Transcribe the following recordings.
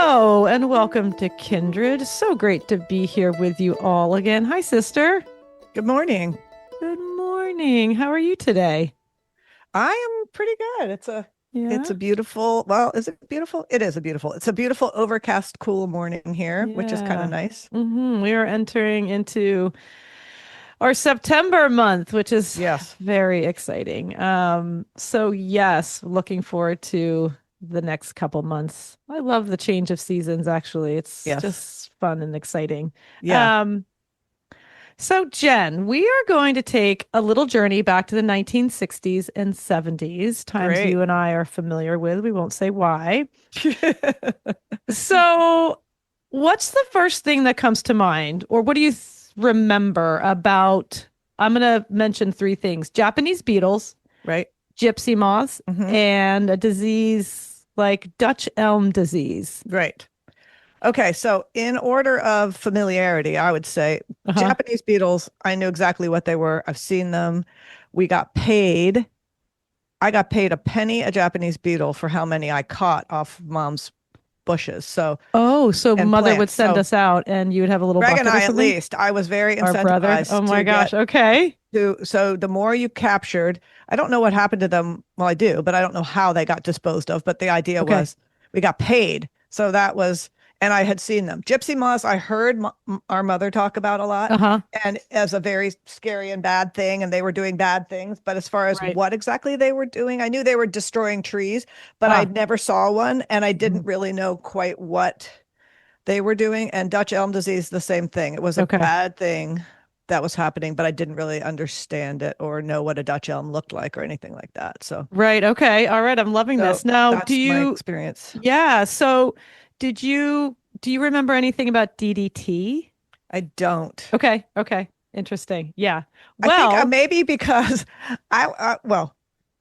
Hello and welcome to Kindred. So great to be here with you all again. Hi, sister. Good morning. Good morning. How are you today? I am pretty good. It's Yeah. a beautiful, well, is it beautiful? It is a beautiful. It's a beautiful overcast, cool morning here, which is kind of Yeah. nice. We are entering into our September month, which is Yes. very exciting. So yes, looking forward to the next couple months. I love the change of seasons, actually. It's Yes. just fun and exciting. Yeah. Um, So, Jen, we are going to take a little journey back to the 1960s and 70s, times Great. you and I are familiar with. We won't say why. So, what's the first thing that comes to mind, or what do you remember about? I'm going to mention three things: Japanese beetles, Right. gypsy moths, Hmm. and a disease like Dutch elm disease. Great. Okay. So, in order of familiarity, I would say Uh-huh. Japanese beetles, I knew exactly what they were. I've seen them. We got paid. I got paid a penny a Japanese beetle for how many I caught off mom's bushes. So, Oh, so and mother would plants. send So, us out and you would have a little Greg and bucket or I, at something? least, I was very Our brother. incentivized Oh my to gosh. get Okay. so the more you captured, I don't know what happened to them. Well, I do, but I don't know how they got disposed of. But the idea Okay. was we got paid. So that was, and I had seen them. Gypsy moths, I heard our mother talk about a lot Uh-huh. and as a very scary and bad thing. And they were doing bad things. But as far as Right. what exactly they were doing, I knew they were destroying trees, but I Ah. never saw one. And I Mhm. didn't really know quite what they were doing. And Dutch elm disease, the same thing. It was a Okay. bad thing that was happening, but I didn't really understand it or know what a Dutch elm looked like or anything like that. So, Right. Okay. All right. I'm loving so this. Now, that's my experience. yeah. So do you remember anything about DDT? I don't. Okay. Okay. Interesting. Yeah. I think Well, maybe because well,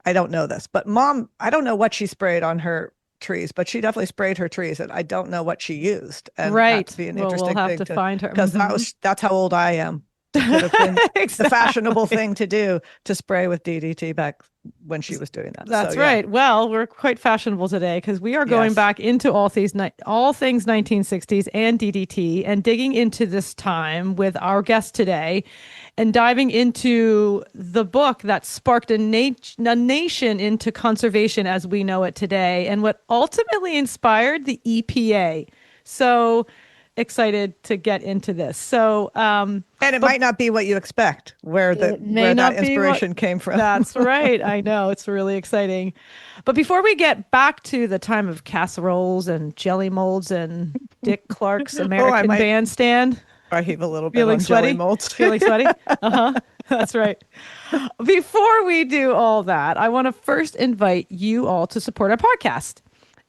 I don't know this, but mom, I don't know what she sprayed on her trees, but she definitely sprayed her trees, and I don't know what she used, and that'd right. be an Well, we'll interesting have thing to to find her. because that's how old I am. It could have been the fashionable Exactly. thing to do to spray with DDT back when she was doing that. So That's yeah, right. Well, we're quite fashionable today because we are going yes. back into all things 1960s and DDT and digging into this time with our guest today and diving into the book that sparked a nation into conservation as we know it today and what ultimately inspired the EPA. So excited to get into this. And it But might not be what you expect, it may where that not be what. inspiration came from. That's right. I know. It's really exciting. But before we get back to the time of casseroles and jelly molds and Dick Clark's Oh, I American might Bandstand, heave a little bit feeling on jelly sweaty? molds. Feeling sweaty? Uh-huh. That's right. Before we do all that, I want to first invite you all to support our podcast.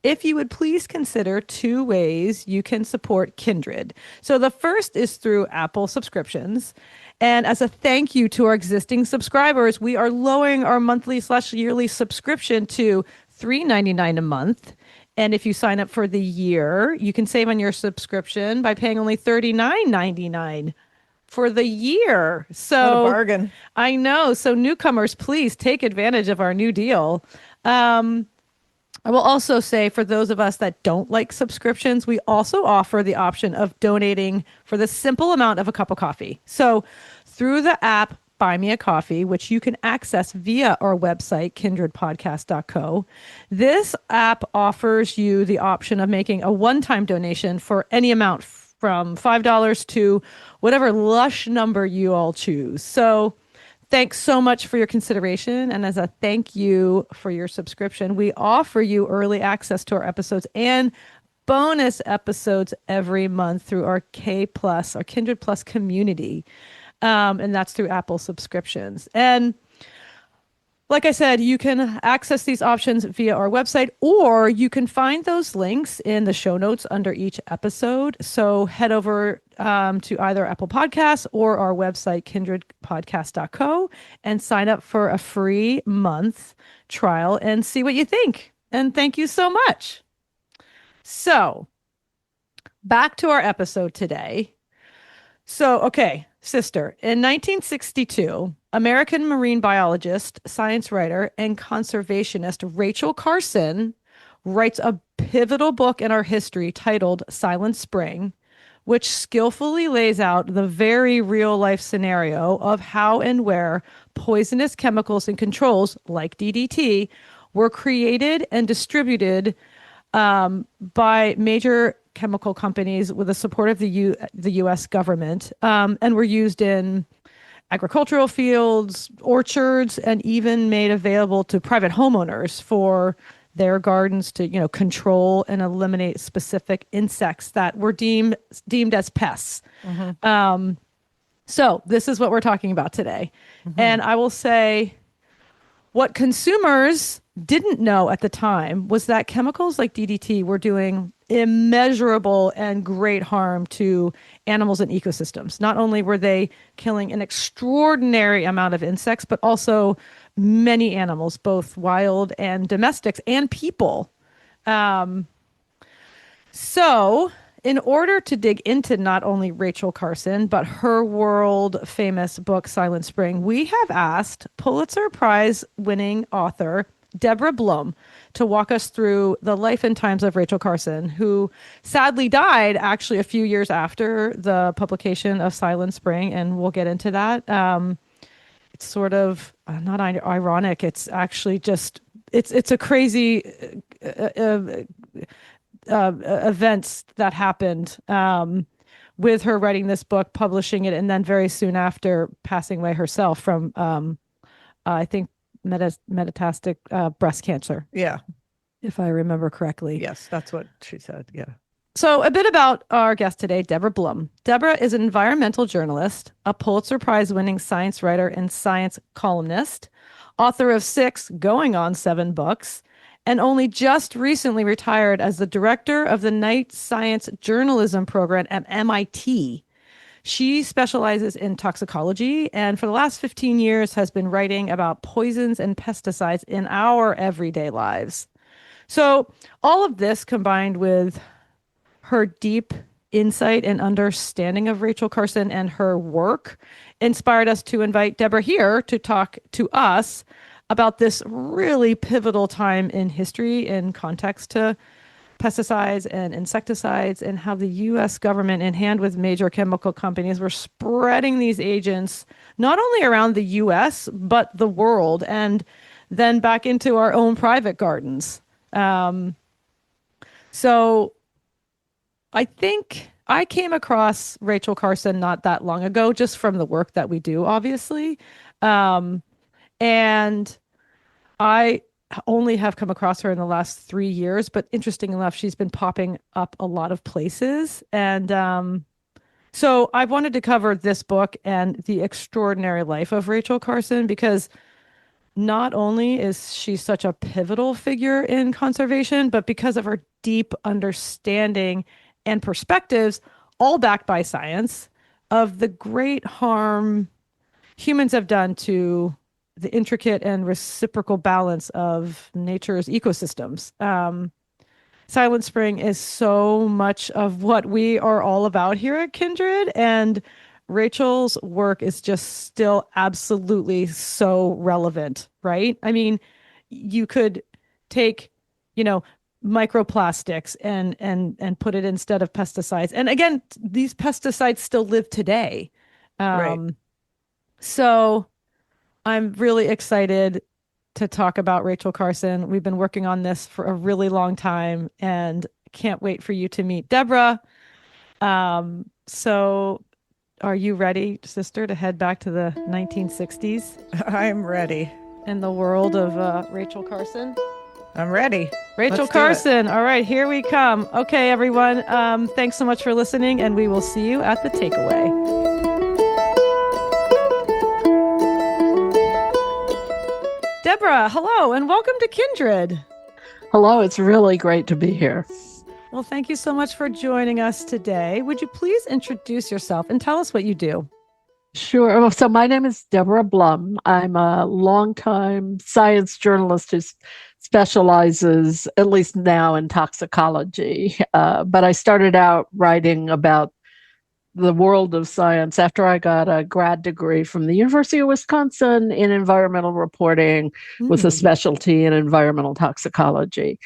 If you would please consider two ways you can support Kindred. So the first is through Apple subscriptions. And as a thank you to our existing subscribers, we are lowering our monthly/yearly subscription to $3.99 a month. And if you sign up for the year, you can save on your subscription by paying only $39.99 for the year. What a So bargain. I know. So newcomers, please take advantage of our new deal. I will also say for those of us that don't like subscriptions, we also offer the option of donating for the simple amount of a cup of coffee. So through the app Buy Me a Coffee, which you can access via our website, kindredpodcast.co, this app offers you the option of making a one-time donation for any amount from $5 to whatever lush number you all choose. So thanks so much for your consideration. And as a thank you for your subscription, we offer you early access to our episodes and bonus episodes every month through our K Plus, our Kindred Plus community. And that's through Apple subscriptions. And like I said, you can access these options via our website, or you can find those links in the show notes under each episode. So head over to either Apple Podcasts or our website, kindredpodcast.co, and sign up for a free month trial and see what you think. And thank you so much. So back to our episode today. So, okay, sister, in 1962, American marine biologist, science writer, and conservationist Rachel Carson writes a pivotal book in our history titled Silent Spring, which skillfully lays out the very real life scenario of how and where poisonous chemicals and controls like DDT were created and distributed by major chemical companies with the support of the U.S. government, and were used in agricultural fields, orchards, and even made available to private homeowners for their gardens to, control and eliminate specific insects that were deemed as pests. So this is what we're talking about today. And I will say what consumers didn't know at the time was that chemicals like DDT were doing immeasurable and great harm to animals and ecosystems. Not only were they killing an extraordinary amount of insects, but also many animals, both wild and domestics and people. So in order to dig into not only Rachel Carson, but her world famous book, Silent Spring, we have asked Pulitzer-prize winning author Deborah Blum to walk us through the life and times of Rachel Carson, who sadly died actually a few years after the publication of Silent Spring. And we'll get into that. It's sort of not ironic. It's actually just, it's a crazy events that happened with her writing this book, publishing it, and then very soon after passing away herself from, I think, metastatic breast cancer. Yeah. If I remember correctly. Yes, that's what she said. Yeah. So a bit about our guest today, Deborah Blum. Deborah is an environmental journalist, a Pulitzer-prize winning science writer and science columnist, author of 6 going on 7 books, and only just recently retired as the director of the Night Science Journalism program at MIT. She specializes in toxicology and for the last 15 years has been writing about poisons and pesticides in our everyday lives. So all of this combined with her deep insight and understanding of Rachel Carson and her work inspired us to invite Deborah here to talk to us about this really pivotal time in history in context to pesticides and insecticides and how the U.S. government, in hand with major chemical companies, were spreading these agents not only around the U.S., but the world, and then back into our own private gardens. So I think I came across Rachel Carson not that long ago, just from the work that we do, obviously. And I only have come across her in the last 3 years, but interesting enough, she's been popping up a lot of places. And so I wanted to cover this book and the extraordinary life of Rachel Carson, because not only is she such a pivotal figure in conservation, but because of her deep understanding and perspectives, all backed by science, of the great harm humans have done to the intricate and reciprocal balance of nature's ecosystems. Silent Spring is so much of what we are all about here at Kindred, and Rachel's work is just still absolutely so relevant, right? I mean, you could take, microplastics and put it instead of pesticides. And again, these pesticides still live today. Right. So I'm really excited to talk about Rachel Carson. We've been working on this for a really long time and can't wait for you to meet Deborah. So are you ready, sister, to head back to the 1960s I'm ready. in the world of Rachel Carson? I'm ready. Rachel Let's do it. Carson. All right, here we come. Okay, everyone. Thanks so much for listening, and we will see you at the takeaway. Deborah, hello, and welcome to Kindred. Hello, it's really great to be here. Well, thank you so much for joining us today. Would you please introduce yourself and tell us what you do? Sure. So my name is Deborah Blum. I'm a longtime science journalist who specializes, at least now, in toxicology. But I started out writing about the world of science after I got a grad degree from the University of Wisconsin in environmental reporting with a specialty in environmental toxicology.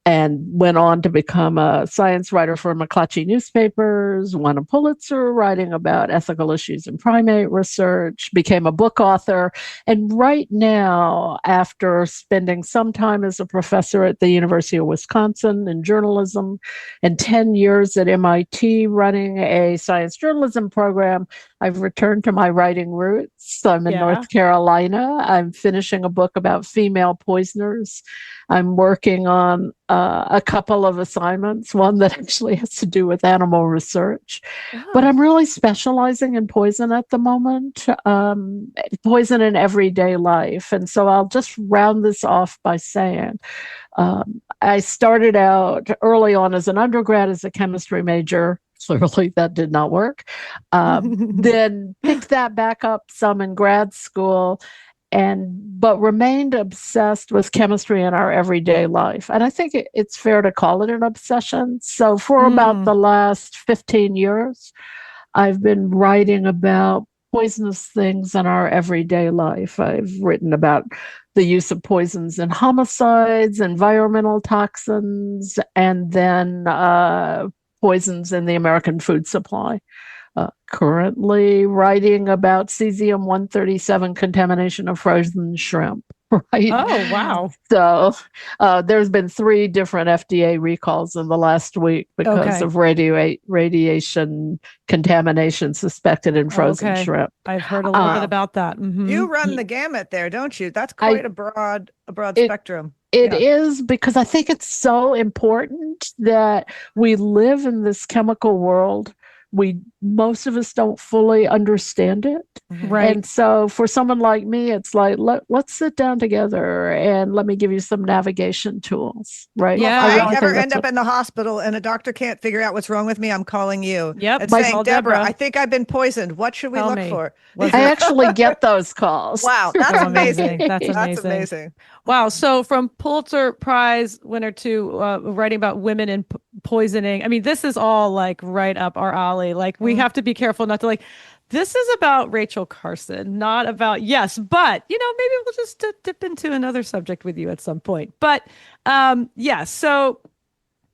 and went on to become a science writer for McClatchy newspapers, won a Pulitzer writing about ethical issues in primate research, became a book author. And right now, after spending some time as a professor at the University of Wisconsin in journalism and 10 years at MIT running a science journalism program, I've returned to my writing roots. I'm in North Carolina. I'm finishing a book about female poisoners. I'm working on a couple of assignments, one that actually has to do with animal research. But I'm really specializing in poison at the moment, poison in everyday life. And so I'll just round this off by saying, I started out early on as an undergrad as a chemistry major. Clearly that did not work. Then picked that back up some in grad school, but remained obsessed with chemistry in our everyday life. And I think it's fair to call it an obsession. So for about the last 15 years, I've been writing about poisonous things in our everyday life. I've written about the use of poisons in homicides, environmental toxins, and then poisons in the American food supply. Currently writing about cesium-137 contamination of frozen shrimp. Right. Oh, wow. So there's been 3 different FDA recalls in the last week because of radiation contamination suspected in frozen shrimp. I've heard a little bit about that. You run the gamut there, don't you? That's quite a broad spectrum. It is, because I think it's so important that we live in this chemical world. Most of us don't fully understand it. Right. And so for someone like me, it's like, let's sit down together and let me give you some navigation tools. Right. Yeah. Well, if I ever end up in the hospital and a doctor can't figure out what's wrong with me, I'm calling you. Yep. And saying, Deborah, I think I've been poisoned. What should we look for? I actually get those calls. Wow. That's amazing. That's amazing. That's amazing. Wow. So from Pulitzer-prize winner to writing about women in poisoning, I mean, this is all like right up our alley. Like we have to be careful not to this is about Rachel Carson, not about, but, maybe we'll just dip into another subject with you at some point. But so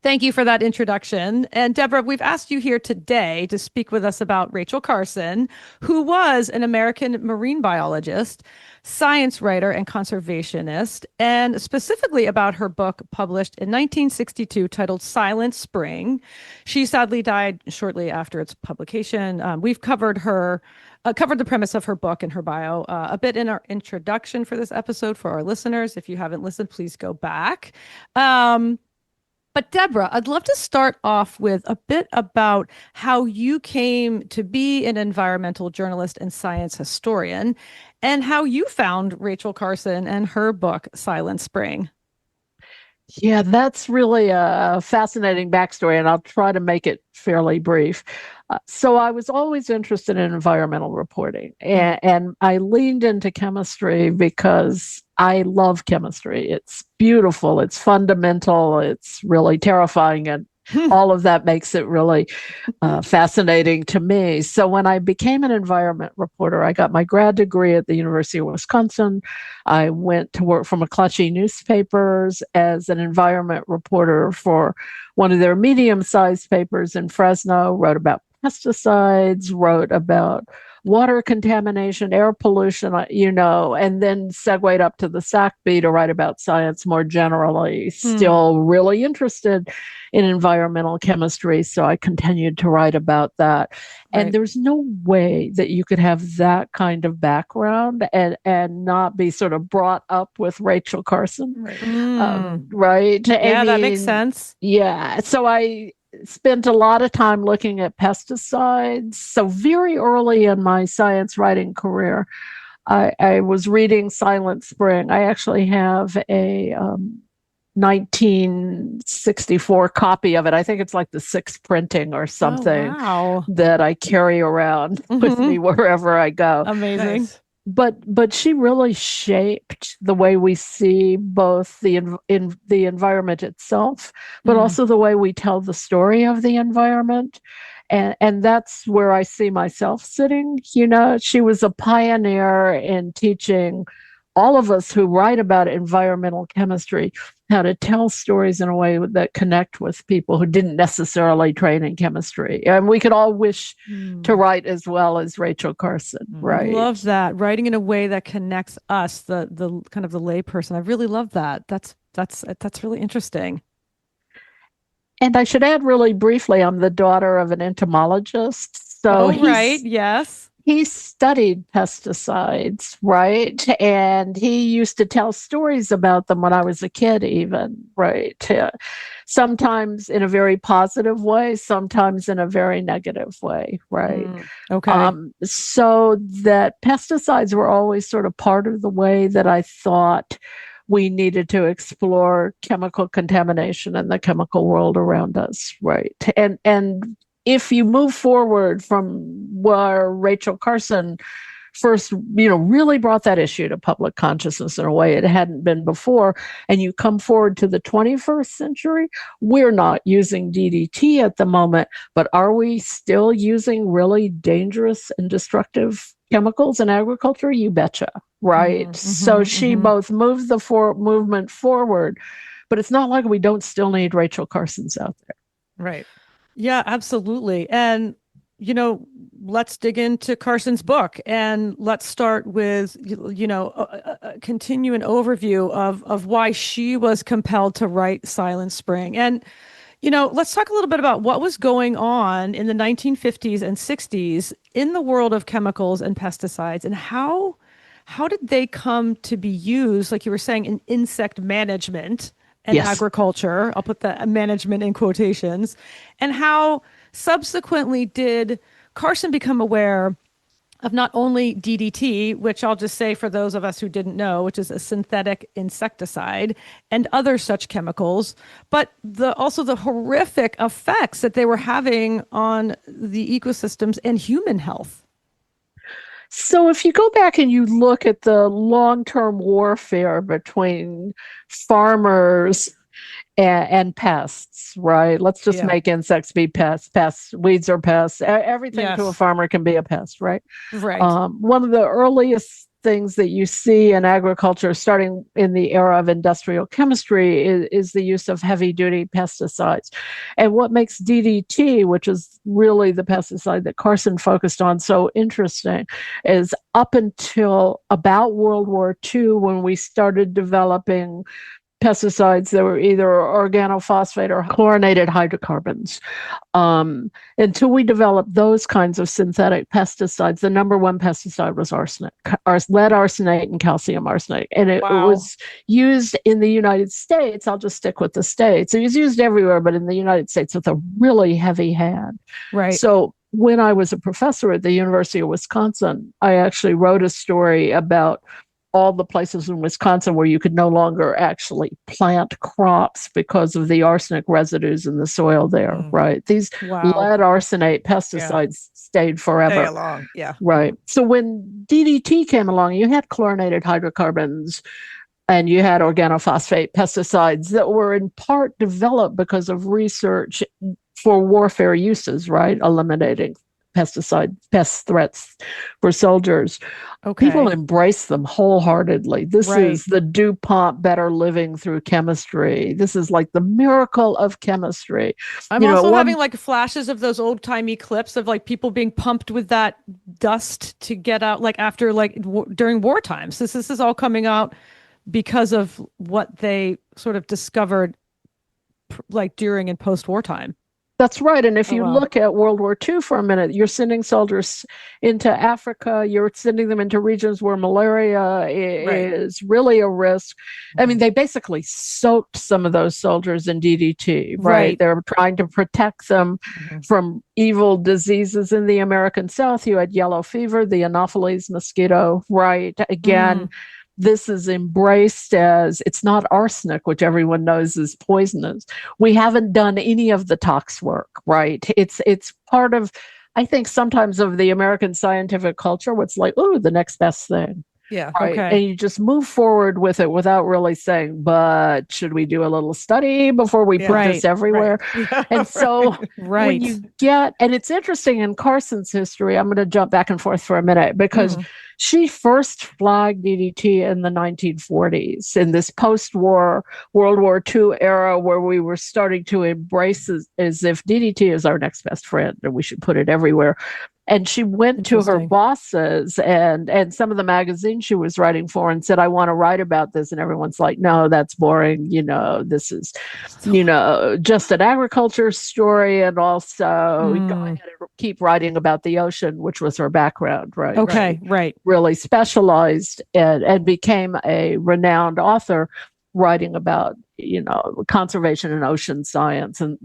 thank you for that introduction. And Deborah, we've asked you here today to speak with us about Rachel Carson, who was an American marine biologist, science writer, and conservationist, and specifically about her book published in 1962 titled Silent Spring. She sadly died shortly after its publication. We've covered the premise of her book and her bio a bit in our introduction for this episode for our listeners. If you haven't listened, please go back. But Deborah, I'd love to start off with a bit about how you came to be an environmental journalist and science historian, and how you found Rachel Carson and her book, Silent Spring. Yeah, that's really a fascinating backstory, and I'll try to make it fairly brief. So I was always interested in environmental reporting, and I leaned into chemistry because I love chemistry. It's beautiful, it's fundamental, it's really terrifying, and all of that makes it really fascinating to me. So when I became an environment reporter, I got my grad degree at the University of Wisconsin. I went to work for McClatchy newspapers as an environment reporter for one of their medium-sized papers in Fresno, wrote about pesticides, wrote about water contamination, air pollution, and then segued up to the SACB to write about science more generally. Still really interested in environmental chemistry, so I continued to write about that. Right. And there's no way that you could have that kind of background and not be sort of brought up with Rachel Carson, right? Yeah, that makes sense. Yeah, so I spent a lot of time looking at pesticides. So very early in my science writing career, I was reading Silent Spring. I actually have a 1964 copy of it. I think it's like the 6th printing or something that I carry around with me wherever I go. Amazing. Nice. But she really shaped the way we see both the environment itself, but also the way we tell the story of the environment. And that's where I see myself sitting. She was a pioneer in teaching all of us who write about environmental chemistry, how to tell stories in a way that connect with people who didn't necessarily train in chemistry. And we could all wish to write as well as Rachel Carson, right? Love that. Writing in a way that connects us, the kind of the lay person. I really love that. That's really interesting. And I should add really briefly, I'm the daughter of an entomologist. So right. Yes. he studied pesticides, right? And he used to tell stories about them when I was a kid, even, right? Sometimes in a very positive way, sometimes in a very negative way, right? Okay. So that pesticides were always sort of part of the way that I thought we needed to explore chemical contamination in the chemical world around us, right? And if you move forward from where Rachel Carson first, really brought that issue to public consciousness in a way it hadn't been before, and you come forward to the 21st century, we're not using DDT at the moment, but are we still using really dangerous and destructive chemicals in agriculture? You betcha, right? So she both moved the movement forward, but it's not like we don't still need Rachel Carson's out there. Right. Yeah, absolutely. And, let's dig into Carson's book, and let's start with, continue an overview of why she was compelled to write Silent Spring. And, let's talk a little bit about what was going on in the 1950s and 60s in the world of chemicals and pesticides, and how did they come to be used, like you were saying, in insect management and agriculture. I'll put that management in quotations. And how subsequently did Carson become aware of not only DDT, which I'll just say for those of us who didn't know, which is a synthetic insecticide, and other such chemicals, but also the horrific effects that they were having on the ecosystems and human health. So if you go back and you look at the long-term warfare between farmers and pests, right? Let's just make insects be pests, weeds are pests. Everything to a farmer can be a pest, right? Right. One of the earliest things that you see in agriculture, starting in the era of industrial chemistry, is the use of heavy-duty pesticides. And what makes DDT, which is really the pesticide that Carson focused on, so interesting, is up until about World War II, when we started developing pesticides that were either organophosphate or chlorinated hydrocarbons. Until we developed those kinds of synthetic pesticides, the number one pesticide was arsenic, lead arsenate and calcium arsenate. And it was used in the United States. I'll just stick with the States. It was used everywhere, but in the United States with a really heavy hand. Right. So when I was a professor at the University of Wisconsin, I actually wrote a story about all the places in Wisconsin where you could no longer actually plant crops because of the arsenic residues in the soil there, right? These lead arsenate pesticides stayed forever. Stay along, Right. So when DDT came along, you had chlorinated hydrocarbons and you had organophosphate pesticides that were in part developed because of research for warfare uses, right? Eliminating pest threats for soldiers. People embrace them wholeheartedly. This is the DuPont better living through chemistry. This is like the miracle of chemistry. I'm also having like flashes of those old timey clips of like people being pumped with that dust to get out, like after during war times. This is all coming out because of what they sort of discovered like during and post wartime. That's right. And if you look at World War II for a minute, you're sending soldiers into Africa, you're sending them into regions where malaria is really a risk. I mean, they basically soaked some of those soldiers in DDT, right? They're trying to protect them from evil diseases in the American South. You had yellow fever, the Anopheles mosquito, right? Again, this is embraced as, it's not arsenic, which everyone knows is poisonous. We haven't done any of the tox work, right? It's part of, I think, sometimes of the American scientific culture, what's like, oh, the next best thing. Yeah. Right. Okay. And you just move forward with it without really saying, but should we do a little study before we Yeah. put Right, this everywhere? Yeah, And so right. when right. you get, and it's interesting in Carson's history, I'm going to jump back and forth for a minute because she first flagged DDT in the 1940s in this post-war World War II era where we were starting to embrace as if DDT is our next best friend and we should put it everywhere. And she went to her Interesting. bosses and some of the magazines she was writing for and said, I want to write about this. And everyone's like, no, that's boring. This is, just an agriculture story. And also go ahead and keep writing about the ocean, which was her background, right? Okay, She right. really specialized and became a renowned author writing about, conservation and ocean science and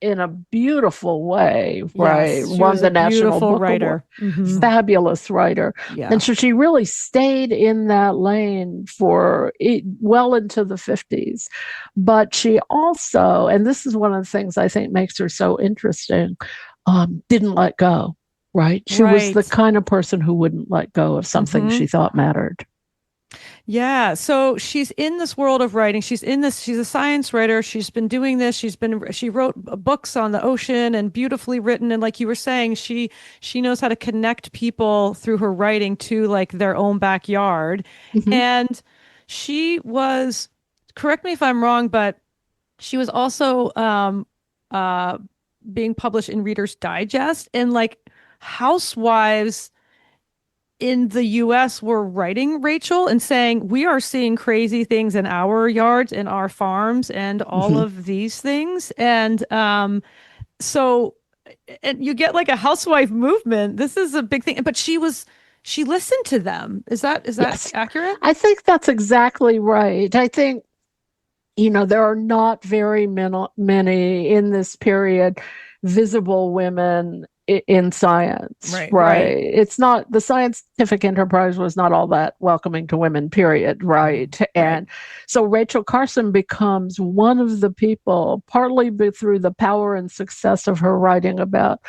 in a beautiful way, right? Yes, she Won was the a National beautiful Book writer. Award. Fabulous writer. Yeah. And so she really stayed in that lane for well into the 50s. But she also, and this is one of the things I think makes her so interesting, didn't let go, right? She was the Right. kind of person who wouldn't let go of something she thought mattered. Yeah. So she's in this world of writing. She's a science writer. She's been doing this. She wrote books on the ocean and beautifully written. And like you were saying, she knows how to connect people through her writing to like their own backyard. And she was, correct me if I'm wrong, but she was also being published in Reader's Digest, and like housewives in the US were writing Rachel and saying, we are seeing crazy things in our yards and our farms and all of these things. And so and you get like a housewife movement. This is a big thing. But she listened to them. Is that Yes. accurate? I think that's exactly right. I think, there are not very many in this period visible women in science, Right. It's not, the scientific enterprise was not all that welcoming to women, period, right? And so Rachel Carson becomes one of the people, partly through the power and success of her writing about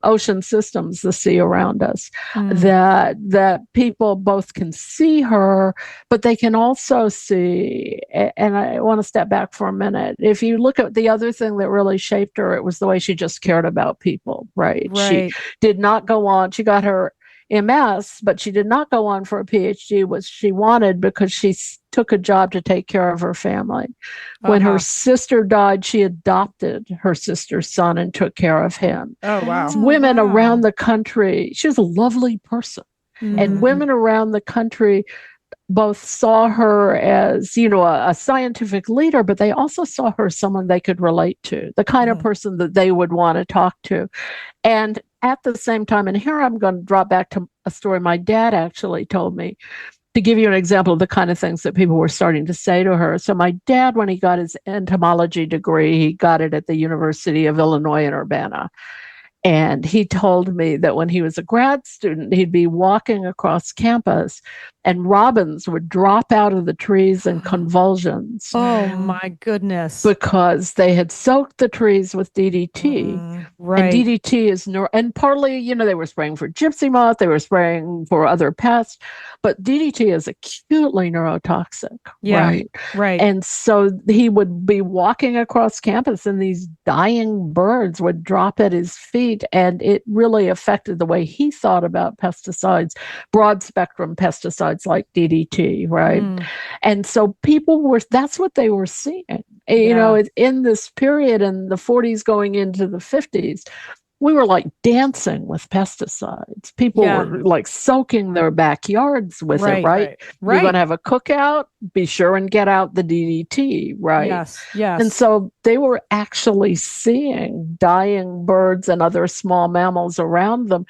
ocean systems, the sea around us, that people both can see her, but they can also see, and I want to step back for a minute. If you look at the other thing that really shaped her, it was the way she just cared about people, right? She did not go on, she got her MS, but she did not go on for a PhD, which she wanted because she took a job to take care of her family. When her sister died, she adopted her sister's son and took care of him. Oh, wow. Women around the country, she was a lovely person. And women around the country both saw her as, a scientific leader, but they also saw her as someone they could relate to, the kind of person that they would want to talk to. And at the same time, and here I'm going to drop back to a story my dad actually told me to give you an example of the kind of things that people were starting to say to her. So my dad, when he got his entomology degree, he got it at the University of Illinois in Urbana. And he told me that when he was a grad student, he'd be walking across campus and robins would drop out of the trees in convulsions. Oh my goodness. Because they had soaked the trees with DDT. Right. And DDT is, and partly, they were spraying for gypsy moth, they were spraying for other pests, but DDT is acutely neurotoxic. Yeah. Right. And so he would be walking across campus and these dying birds would drop at his feet. And it really affected the way he thought about pesticides, broad spectrum pesticides like DDT, right? And so that's what they were seeing. In this period in the 40s going into the 50s, we were like dancing with pesticides. People were like soaking their backyards with it, right? You're going to have a cookout, be sure and get out the DDT, right? Yes. And so they were actually seeing dying birds and other small mammals around them.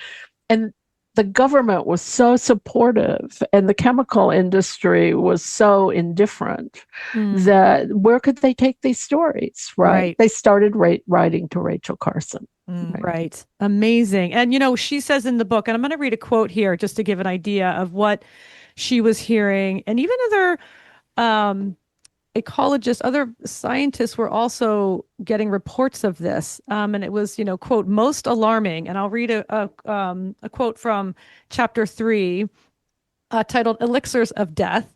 And the government was so supportive and the chemical industry was so indifferent that where could they take these stories, right? They started writing to Rachel Carson. Right. Amazing. And, she says in the book, and I'm going to read a quote here just to give an idea of what she was hearing, and even other ecologists, other scientists were also getting reports of this. And it was, quote, most alarming. And I'll read a quote from chapter 3, titled Elixirs of Death.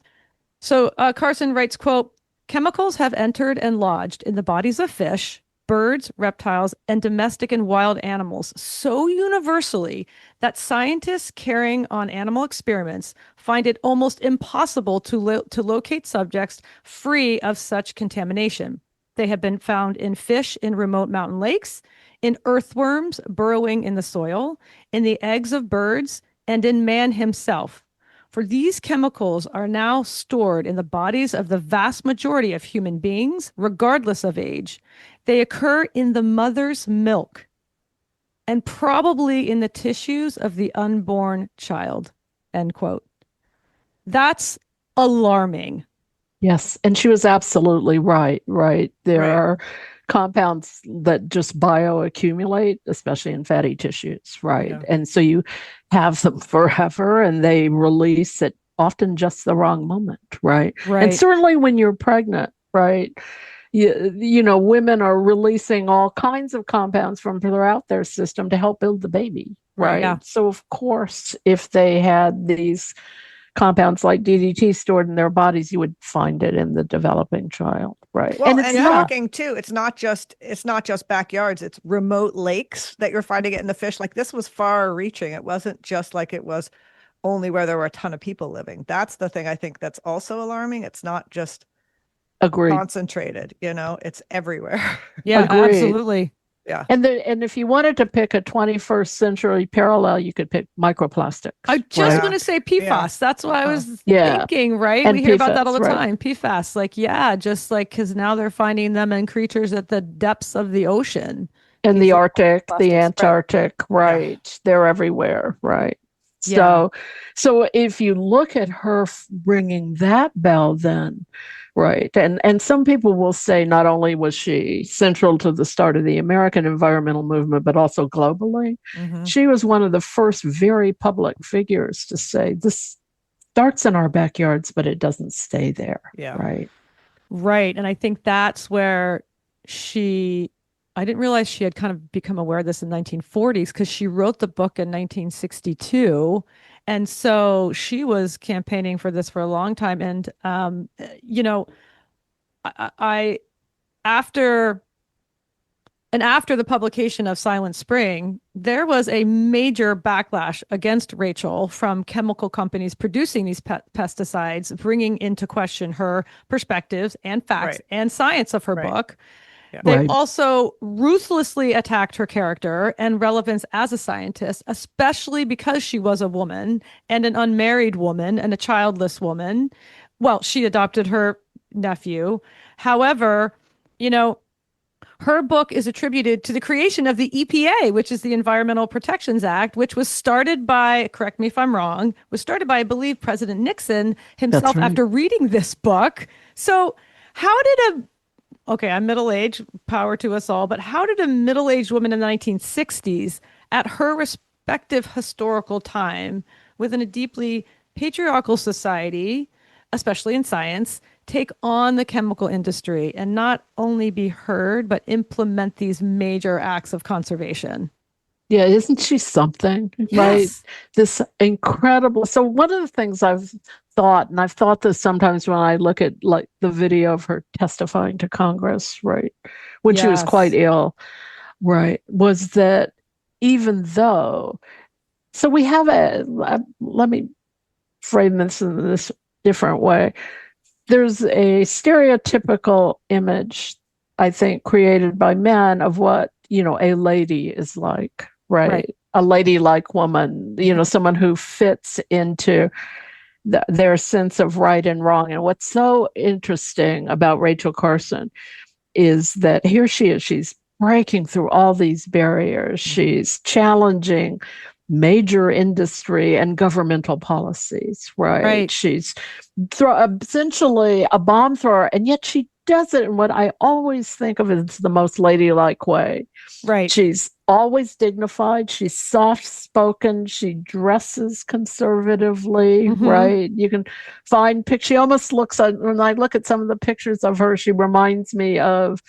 So Carson writes, quote, chemicals have entered and lodged in the bodies of fish, birds, reptiles, and domestic and wild animals so universally that scientists carrying on animal experiments find it almost impossible to locate subjects free of such contamination. They have been found in fish in remote mountain lakes, in earthworms burrowing in the soil, in the eggs of birds, and in man himself. For these chemicals are now stored in the bodies of the vast majority of human beings, regardless of age. They occur in the mother's milk and probably in the tissues of the unborn child, end quote. That's alarming. Yes. And she was absolutely right. There are compounds that just bioaccumulate, especially in fatty tissues, right? Yeah. And so you have them forever and they release at often just the wrong moment, right? And certainly when you're pregnant, right? Women are releasing all kinds of compounds from throughout their system to help build the baby, right? Yeah. So of course, if they had these compounds like DDT stored in their bodies, you would find it in the developing child, right? Well, and shocking too. It's not just backyards. It's remote lakes that you're finding it in the fish. Like this was far-reaching. It wasn't just like it was only where there were a ton of people living. That's the thing I think that's also alarming. It's not just concentrated. It's everywhere. Yeah, absolutely. Yeah. And if you wanted to pick a 21st century parallel, you could pick microplastics. I just want to say PFAS. Yeah. That's what I was thinking, right? And we hear about that all the time. PFAS, just because now they're finding them in creatures at the depths of the ocean. In the Arctic, the Antarctic, right? Yeah. They're everywhere, right? So if you look at her ringing that bell, then right. And some people will say not only was she central to the start of the American environmental movement, but also globally. Mm-hmm. She was one of the first very public figures to say this starts in our backyards, but it doesn't stay there. Yeah. Right. Right. And I think that's where I didn't realize she had kind of become aware of this in the 1940s because she wrote the book in 1962. And so she was campaigning for this for a long time. And, after the publication of Silent Spring, there was a major backlash against Rachel from chemical companies producing these pesticides, bringing into question her perspectives and facts and science of her book. Yeah. They also ruthlessly attacked her character and relevance as a scientist, especially because she was a woman and an unmarried woman and a childless woman. Well, she adopted her nephew. However, her book is attributed to the creation of the EPA, which is the Environmental Protections Act, which was started by, correct me if I'm wrong, I believe, President Nixon himself after reading this book. So how did I'm middle-aged, power to us all, but how did a middle-aged woman in the 1960s, at her respective historical time, within a deeply patriarchal society, especially in science, take on the chemical industry and not only be heard, but implement these major acts of conservation? Yeah, isn't she something? Yes. Right? This incredible. So one of the things I've thought, and I've thought this sometimes when I look at like the video of her testifying to Congress, right, when she was quite ill, right, was that even though, so we have let me frame this in this different way. There's a stereotypical image, I think, created by men of what, a lady is like. Right. A ladylike woman, someone who fits into their sense of right and wrong. And what's so interesting about Rachel Carson is that here she is, she's breaking through all these barriers. She's challenging major industry and governmental policies, right? She's essentially a bomb thrower, and yet she does it in what I always think of as the most ladylike way. Right. She's always dignified. She's soft-spoken. She dresses conservatively, right? You can find pictures. She almost looks, when I look at some of the pictures of her, she reminds me of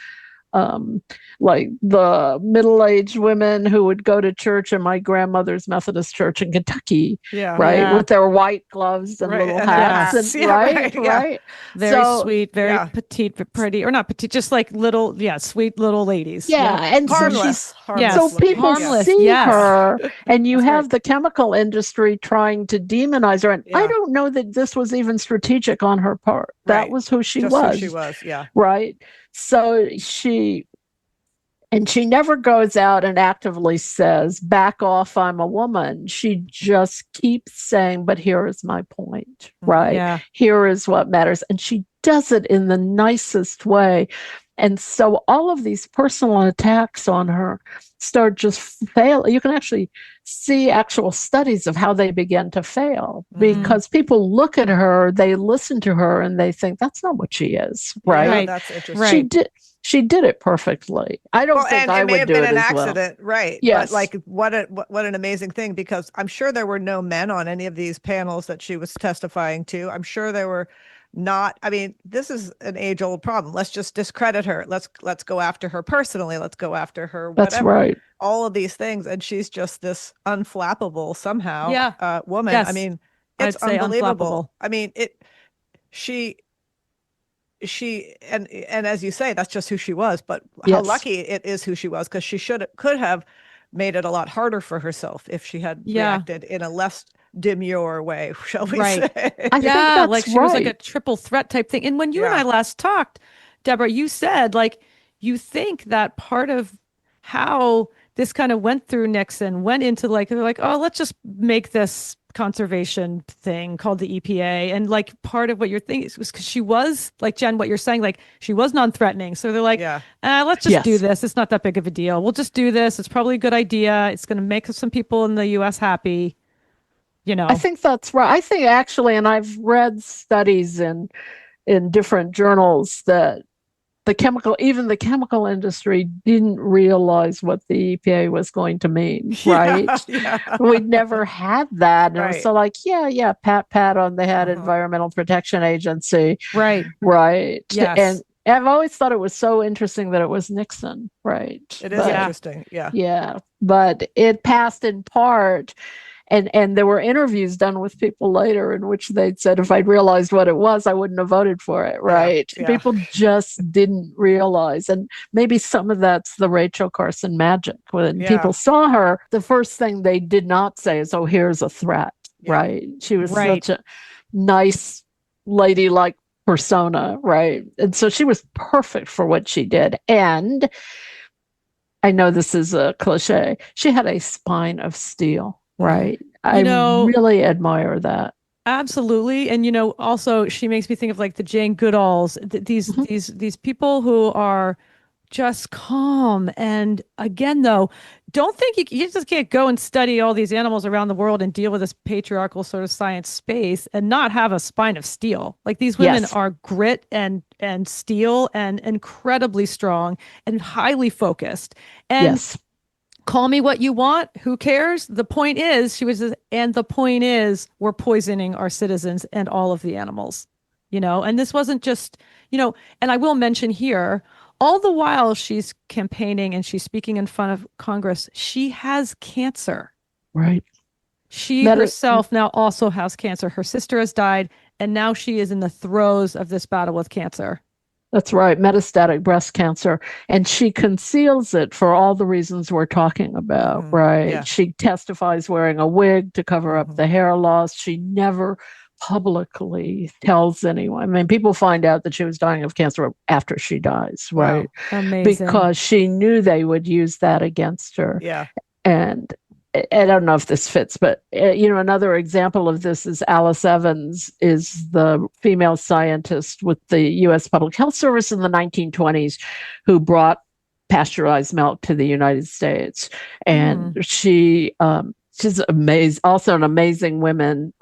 like the middle-aged women who would go to church in my grandmother's Methodist church in Kentucky, right? With their white gloves and little hats, and, right? Very sweet, very petite, pretty, or not petite, just like little, sweet little ladies. And harmless. So people see her, and you have the chemical industry trying to demonize her. And I don't know that this was even strategic on her part. That was who she was. Who she was, right? So she never goes out and actively says, back off, I'm a woman. She just keeps saying, but here is my point, right? Yeah. Here is what matters. And she does it in the nicest way. And so all of these personal attacks on her start just fail. You can actually see actual studies of how they begin to fail because people look at her, they listen to her, and they think that's not what she is, right? Yeah, that's interesting. She did it perfectly. I don't think I would do it as well. It may have been an accident, right? Yes. But like, what an amazing thing, because I'm sure there were no men on any of these panels that she was testifying to. I'm sure there were not. I mean, this is an age-old problem. Let's just discredit her. Let's go after her personally. Let's go after her. Whatever. That's right. All of these things, and she's just this unflappable somehow woman. Yes. I mean, it's unbelievable. I mean, she and as you say, that's just who she was, but how lucky it is who she was, because she could have made it a lot harder for herself if she had reacted in a less demure way, shall we say. Like she was like a triple threat type thing. And when you and I last talked, Deborah, you said like you think that part of how this kind of went through Nixon went into like, they're like, oh, let's just make this conservation thing called the EPA. And like part of what you're thinking was because she was like, Jen, what you're saying, like she was non-threatening. So they're like, let's just do this. It's not that big of a deal. We'll just do this. It's probably a good idea. It's going to make some people in the US happy. You know, I think that's right. I think actually, and I've read studies in different journals that the chemical industry didn't realize what the EPA was going to mean, right? We'd never had that. And it was so like, pat on the head, Environmental Protection Agency. Right. Yes. And I've always thought it was so interesting that it was Nixon, right? It is interesting. Yeah. But it passed in part. And there were interviews done with people later in which they'd said, if I'd realized what it was, I wouldn't have voted for it, right? People just didn't realize. And maybe some of that's the Rachel Carson magic. When people saw her, the first thing they did not say is, oh, here's a threat, right? She was such a nice, ladylike persona, right? And so she was perfect for what she did. And I know this is a cliche, she had a spine of steel. Right. I really admire that. Absolutely. And, also she makes me think of like the Jane Goodalls, these people who are just calm. And again, though, don't think you just can't go and study all these animals around the world and deal with this patriarchal sort of science space and not have a spine of steel. Like these women are grit and steel and incredibly strong and highly focused. And call me what you want. Who cares? The point is, we're poisoning our citizens and all of the animals, and this wasn't just, and I will mention here, all the while she's campaigning and she's speaking in front of Congress, she has cancer. Right. She herself now also has cancer. Her sister has died, and now she is in the throes of this battle with cancer. That's right, metastatic breast cancer. And she conceals it for all the reasons we're talking about, right? Yeah. She testifies wearing a wig to cover up the hair loss. She never publicly tells anyone. I mean, people find out that she was dying of cancer after she dies, right? Wow. Amazing. Because she knew they would use that against her. Yeah. And I don't know if this fits, but another example of this is Alice Evans, is the female scientist with the U.S. Public Health Service in the 1920s who brought pasteurized milk to the United States. And she she's amazing, also an amazing woman,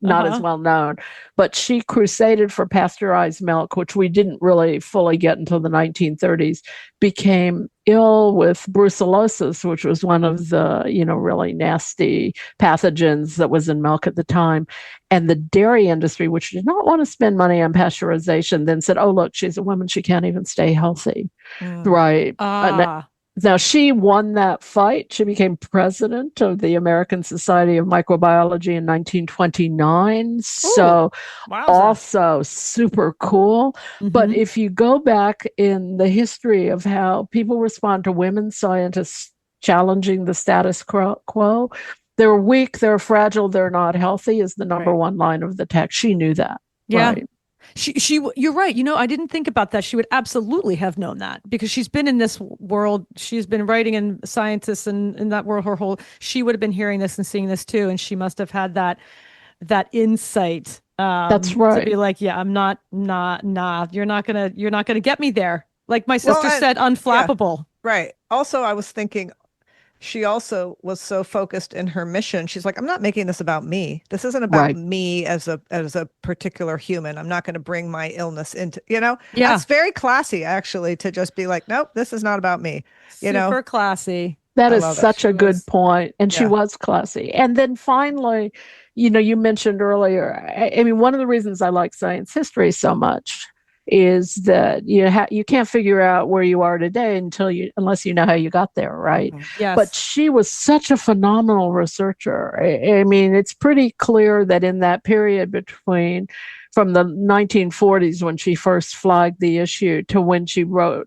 not as well known, but she crusaded for pasteurized milk, which we didn't really fully get until the 1930s, became ill with brucellosis, which was one of the, really nasty pathogens that was in milk at the time. And the dairy industry, which did not want to spend money on pasteurization, then said, oh, look, she's a woman. She can't even stay healthy. Right. Now, she won that fight. She became president of the American Society of Microbiology in 1929. So also super cool. But if you go back in the history of how people respond to women scientists challenging the status quo, they're weak, they're fragile, they're not healthy is the number one line of the text. She knew that. Yeah. Right. You're right. I didn't think about that. She would absolutely have known that because she's been in this world. She's been writing in scientists and in that world she would have been hearing this and seeing this too. And she must have had that insight. That's right. To be like, yeah, I'm not, you're not gonna get me there. Like my sister said, unflappable. Yeah, right. Also, I was thinking, she also was so focused in her mission. She's like, I'm not making this about me. This isn't about me as a particular human. I'm not going to bring my illness into, that's very classy actually, to just be like, nope, this is not about me. Super classy. That is such a good point. And she was classy. And then finally, you mentioned earlier, I mean, one of the reasons I like science history so much is that you can't figure out where you are today unless you know how you got there, right? Yes. But she was such a phenomenal researcher. I mean, it's pretty clear that in that period from the 1940s when she first flagged the issue to when she wrote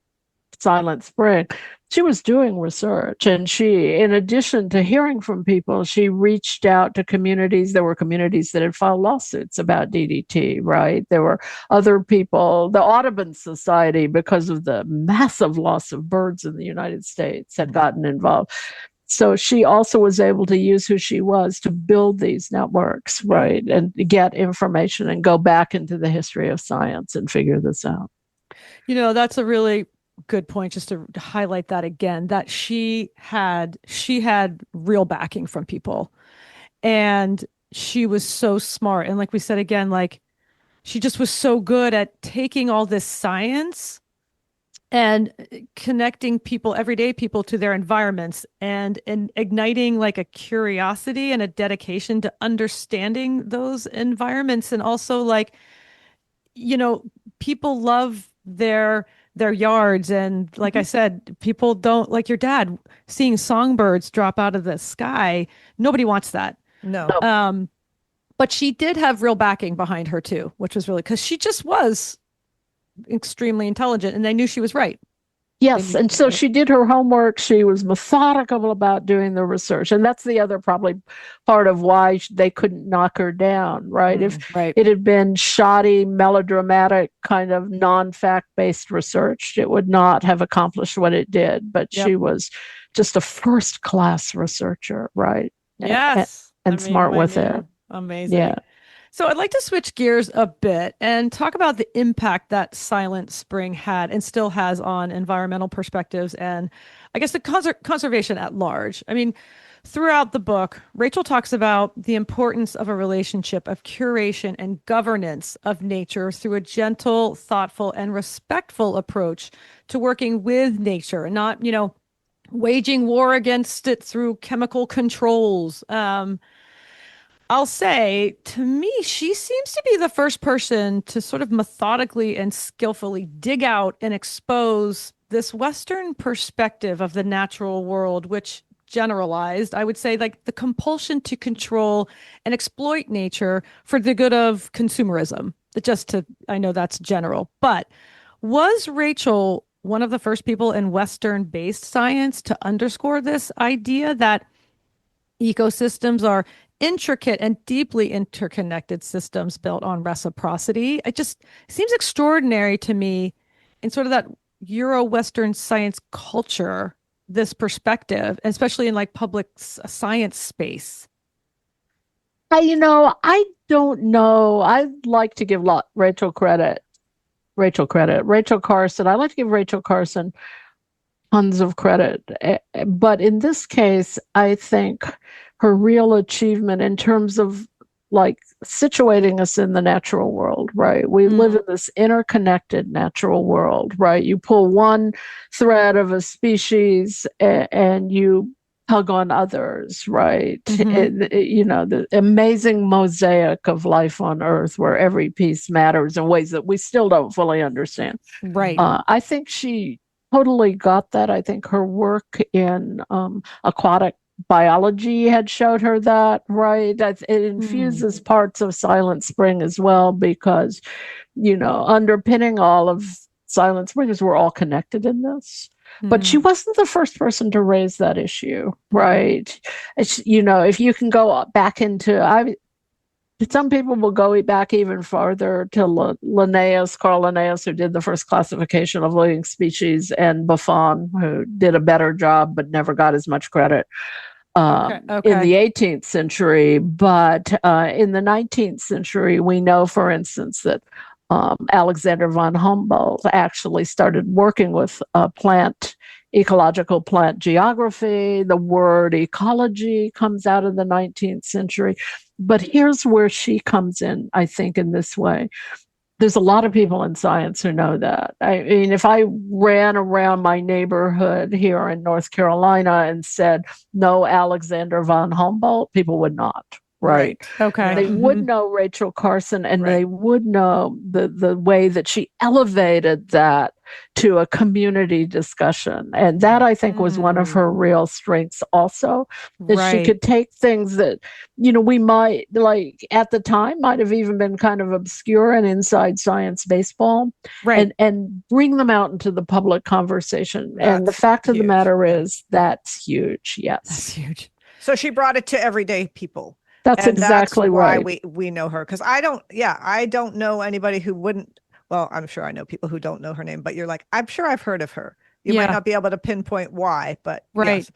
Silent Spring, she was doing research, and she, in addition to hearing from people, she reached out to communities. There were communities that had filed lawsuits about DDT, right? There were other people, the Audubon Society, because of the massive loss of birds in the United States, had gotten involved. So she also was able to use who she was to build these networks, right? And get information and go back into the history of science and figure this out. That's a really good point, just to highlight that again, that she had real backing from people, and she was so smart. And like we said again, like she just was so good at taking all this science and connecting people, everyday people, to their environments and igniting like a curiosity and a dedication to understanding those environments. And also like, people love their yards, and like I said, people don't, like your dad seeing songbirds drop out of the sky. Nobody wants that. No. But she did have real backing behind her too, which was really, because she just was extremely intelligent, and they knew she was right. Yes, and so she did her homework. She was methodical about doing the research, and that's the other probably part of why they couldn't knock her down, right? If it had been shoddy, melodramatic, kind of non-fact-based research, it would not have accomplished what it did. But she was just a first-class researcher, right? Yes, and smart with it. Amazing. Yeah. So I'd like to switch gears a bit and talk about the impact that Silent Spring had and still has on environmental perspectives and I guess the conservation at large. I mean, throughout the book, Rachel talks about the importance of a relationship of curation and governance of nature through a gentle, thoughtful, and respectful approach to working with nature and not, waging war against it through chemical controls. I'll say, to me, she seems to be the first person to sort of methodically and skillfully dig out and expose this Western perspective of the natural world, which generalized, I would say, like the compulsion to control and exploit nature for the good of consumerism. I know that's general, but was Rachel one of the first people in Western-based science to underscore this idea that ecosystems are intricate and deeply interconnected systems built on reciprocity? It just seems extraordinary to me in sort of that Euro-Western science culture, this perspective, especially in like public science space. I don't know. I'd like to give Rachel Carson. I like to give Rachel Carson tons of credit. But in this case, I think her real achievement in terms of like situating us in the natural world, right? We live in this interconnected natural world, right? You pull one thread of a species and you tug on others, right? The amazing mosaic of life on Earth where every piece matters in ways that we still don't fully understand. Right. I think she totally got that. I think her work in aquatic biology had showed her that, right? It infuses parts of Silent Spring as well, because, underpinning all of Silent Spring is we're all connected in this. But she wasn't the first person to raise that issue, right? If you can go back into, some people will go back even farther to Carl Linnaeus, who did the first classification of living species, and Buffon, who did a better job but never got as much credit in the 18th century. But in the 19th century, we know, for instance, that Alexander von Humboldt actually started working with ecological plant geography. The word ecology comes out of the 19th century. But here's where she comes in, I think, in this way. There's a lot of people in science who know that. I mean, if I ran around my neighborhood here in North Carolina and said, no Alexander von Humboldt, people would not. Right. Okay. They would know Rachel Carson, and they would know the way that she elevated that to a community discussion. And that, I think, was one of her real strengths also, that she could take things that, we might, like at the time, might have even been kind of obscure and inside science baseball, and bring them out into the public conversation. And the fact of the matter is, that's huge. Yes. That's huge. So she brought it to everyday people. That's exactly why right. we know her. Because I don't know anybody who wouldn't. Well, I'm sure I know people who don't know her name, but you're like, I'm sure I've heard of her. You might not be able to pinpoint why, but yes.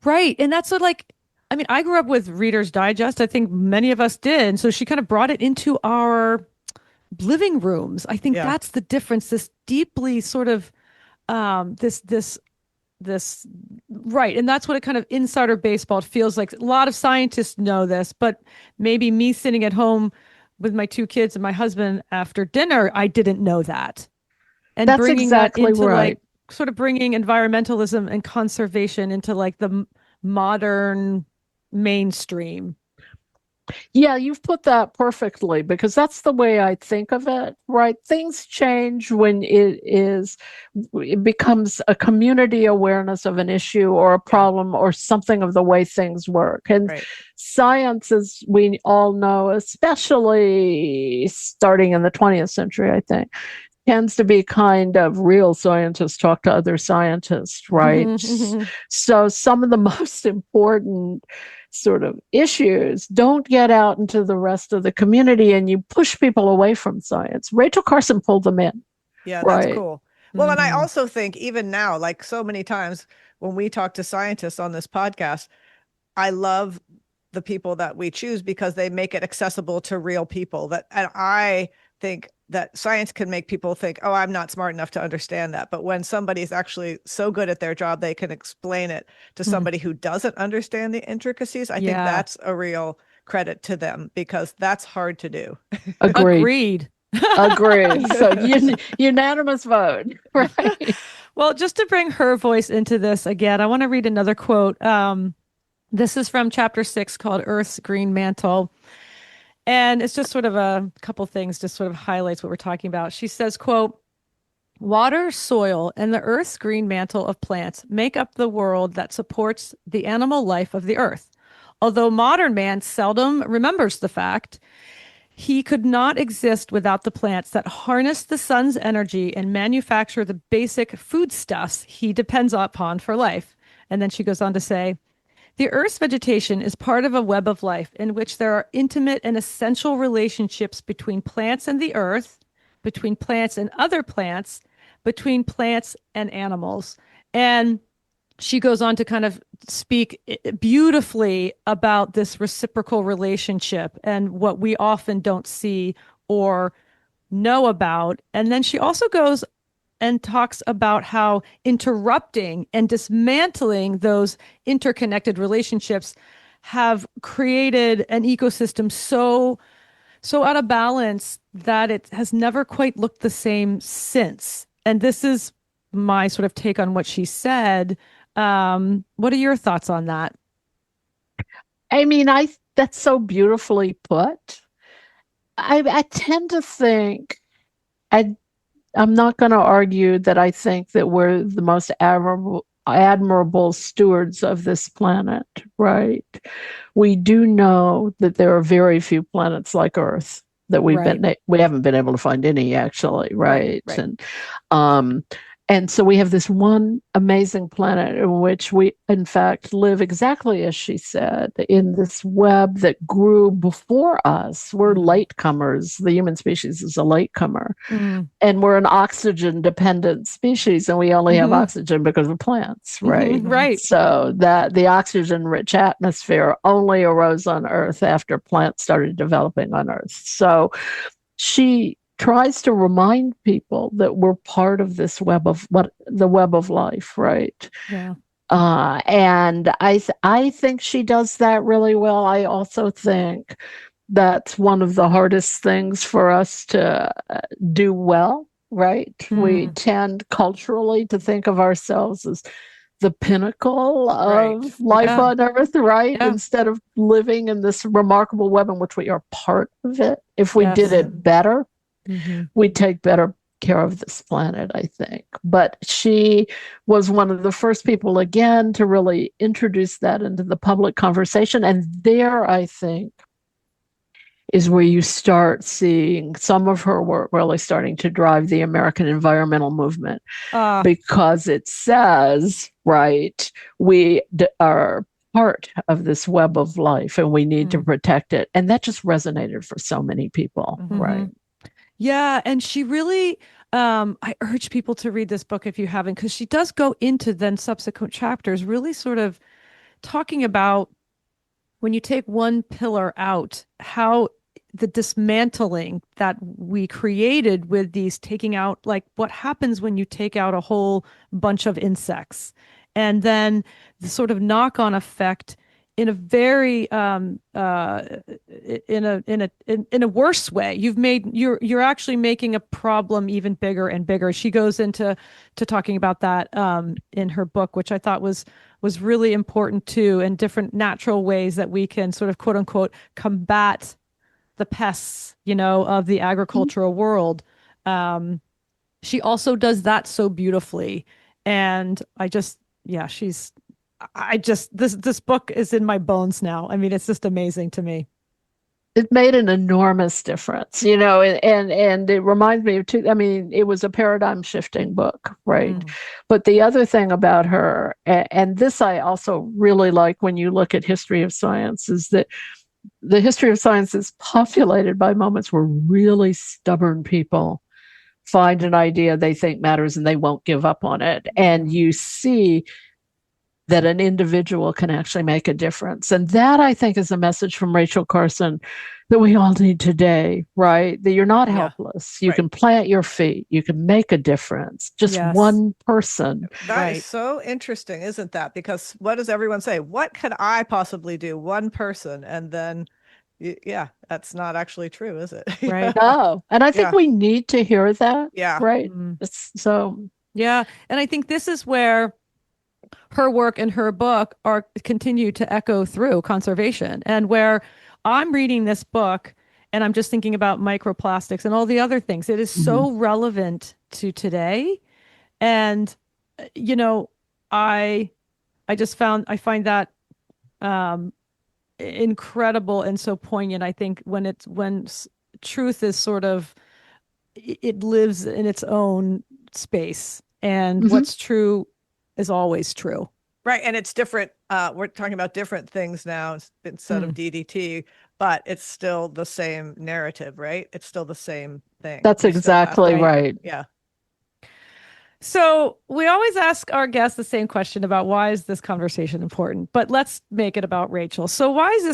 Right. And that's what, I grew up with Reader's Digest. I think many of us did. So she kind of brought it into our living rooms. I think that's the difference. This deeply sort of this right, and that's what it kind of insider baseball, it feels like. A lot of scientists know this, but maybe me sitting at home with my two kids and my husband after dinner, I didn't know that. And that's bringing exactly that into right. Sort of bringing environmentalism and conservation into the modern mainstream. Yeah, you've put that perfectly, because that's the way I think of it, right? Things change when it becomes a community awareness of an issue or a problem or something of the way things work. And science, as we all know, especially starting in the 20th century, I think, tends to be kind of real scientists talk to other scientists, right? So some of the most important sort of issues don't get out into the rest of the community, and you push people away from science. Rachel Carson pulled them in. Yeah, that's cool. Well, and I also think even now, like so many times when we talk to scientists on this podcast, I love the people that we choose because they make it accessible to real people. And I think that science can make people think, oh, I'm not smart enough to understand that. But when somebody's actually so good at their job, they can explain it to somebody who doesn't understand the intricacies. I think that's a real credit to them, because that's hard to do. Agreed. Agree. So unanimous vote. Right. Well, just to bring her voice into this again, I want to read another quote. This is from chapter 6, called Earth's Green Mantle. And it's just sort of a couple things, just sort of highlights what we're talking about. She says, quote, "Water, soil, and the Earth's green mantle of plants make up the world that supports the animal life of the Earth. Although modern man seldom remembers the fact, he could not exist without the plants that harness the sun's energy and manufacture the basic foodstuffs he depends upon for life." And then she goes on to say, "The Earth's vegetation is part of a web of life in which there are intimate and essential relationships between plants and the earth, between plants and other plants, between plants and animals." And she goes on to kind of speak beautifully about this reciprocal relationship and what we often don't see or know about. And then she also goes and talks about how interrupting and dismantling those interconnected relationships have created an ecosystem so out of balance that it has never quite looked the same since. And this is my sort of take on what she said. What are your thoughts on that? I mean, that's so beautifully put. I tend to think I I'm not going to argue that I think that we're the most admirable stewards of this planet, right? We do know that there are very few planets like Earth that we haven't been able to find any actually, right? And and so we have this one amazing planet in which we, in fact, live exactly as she said, in this web that grew before us. We're latecomers. The human species is a latecomer. And we're an oxygen-dependent species, and we only have oxygen because of plants, right? So that the oxygen-rich atmosphere only arose on Earth after plants started developing on Earth. So she tries to remind people that we're part of this web of the web of life, right? Yeah. And I think she does that really well. I also think that's one of the hardest things for us to do well, right? We tend culturally to think of ourselves as the pinnacle of life on Earth, right? Instead of living in this remarkable web in which we are part of it. If we did it better, we'd take better care of this planet, I think. But she was one of the first people, again, to really introduce that into the public conversation. And there, I think, is where you start seeing some of her work really starting to drive the American environmental movement, because it says, right, we are part of this web of life and we need to protect it. And that just resonated for so many people, right? Yeah, and she really, I urge people to read this book if you haven't, because she does go into then subsequent chapters, really sort of talking about when you take one pillar out, how the dismantling that we created with these taking out, like what happens when you take out a whole bunch of insects, and then the sort of knock-on effect in a very in a worse way. You're actually making a problem even bigger and bigger. She goes into talking about that in her book, which I thought was really important too, and different natural ways that we can sort of quote unquote combat the pests, of the agricultural world. She also does that so beautifully, and this book is in my bones now. I mean, it's just amazing to me. It made an enormous difference, and it reminds me of it was a paradigm shifting book, right? But the other thing about her, and this I also really like when you look at history of science, is that the history of science is populated by moments where really stubborn people find an idea they think matters and they won't give up on it. And you see that an individual can actually make a difference. And that, I think, is a message from Rachel Carson that we all need today, right? That you're not helpless. You can plant your feet. You can make a difference. Just one person. That is so interesting, isn't that? Because what does everyone say? What could I possibly do? One person. And then, that's not actually true, is it? Right. No. And I think we need to hear that. Yeah. Right. Yeah. And I think this is where her work and her book continue to echo through conservation, and where I'm reading this book and I'm just thinking about microplastics and all the other things. It is so relevant to today. And, I find that incredible and so poignant. I think when truth is sort of, it lives in its own space, and what's true is always true. Right. And it's different. We're talking about different things now instead of DDT, but it's still the same narrative, right? It's still the same thing. That's exactly right. Yeah. So we always ask our guests the same question about why is this conversation important, but let's make it about Rachel. So why is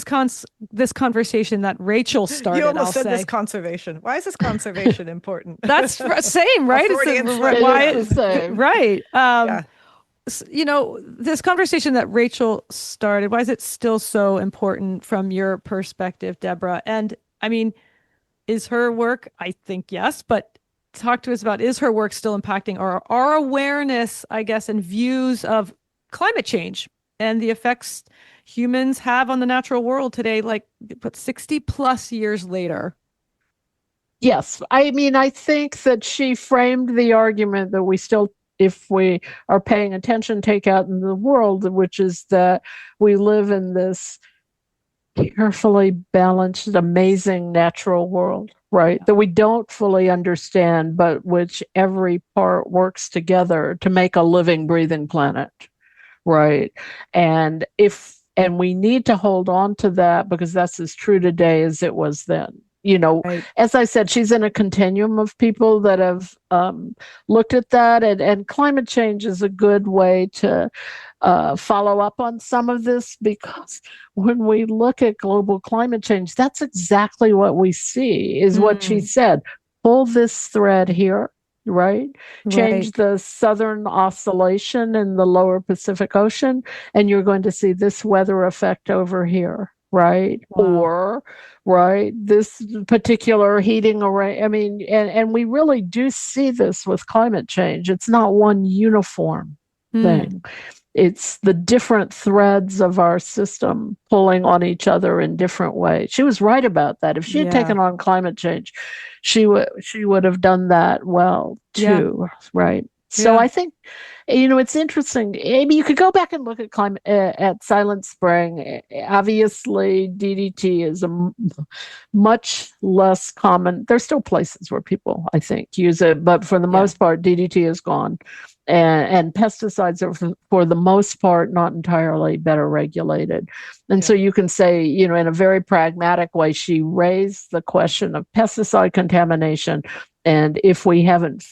this conversation that Rachel started? You almost I'll said say this conservation. Why is this conservation important? that's same, right? Freudian slip. It Why is the same. right? Yeah. This conversation that Rachel started. Why is it still so important from your perspective, Deborah? And I mean, is her work? I think yes, but talk to us about, is her work still impacting our awareness, I guess, and views of climate change and the effects humans have on the natural world today, like 60 plus years later? Yes. I mean, I think that she framed the argument that we still, if we are paying attention, take out in the world, which is that we live in this carefully balanced, amazing natural world, right? That we don't fully understand, but which every part works together to make a living, breathing planet, right? And we need to hold on to that because that's as true today as it was then. Right. As I said, she's in a continuum of people that have looked at that, and climate change is a good way to follow up on some of this, because when we look at global climate change, that's exactly what we see, is what she said. Pull this thread here, right? Change the southern oscillation in the lower Pacific Ocean, and you're going to see this weather effect over here, right? Wow. Or, right, this particular heating array. I mean, and we really do see this with climate change. It's not one uniform thing. It's the different threads of our system pulling on each other in different ways. She was right about that. If she had taken on climate change, she would have done that well too, right? So I think, it's interesting. Amy, you could go back and look at climate at Silent Spring. Obviously, DDT is a much less common. There's still places where people, I think, use it, but for the most part, DDT is gone. And pesticides are, for the most part, not entirely better regulated. And so you can say, in a very pragmatic way, she raised the question of pesticide contamination. And if we haven't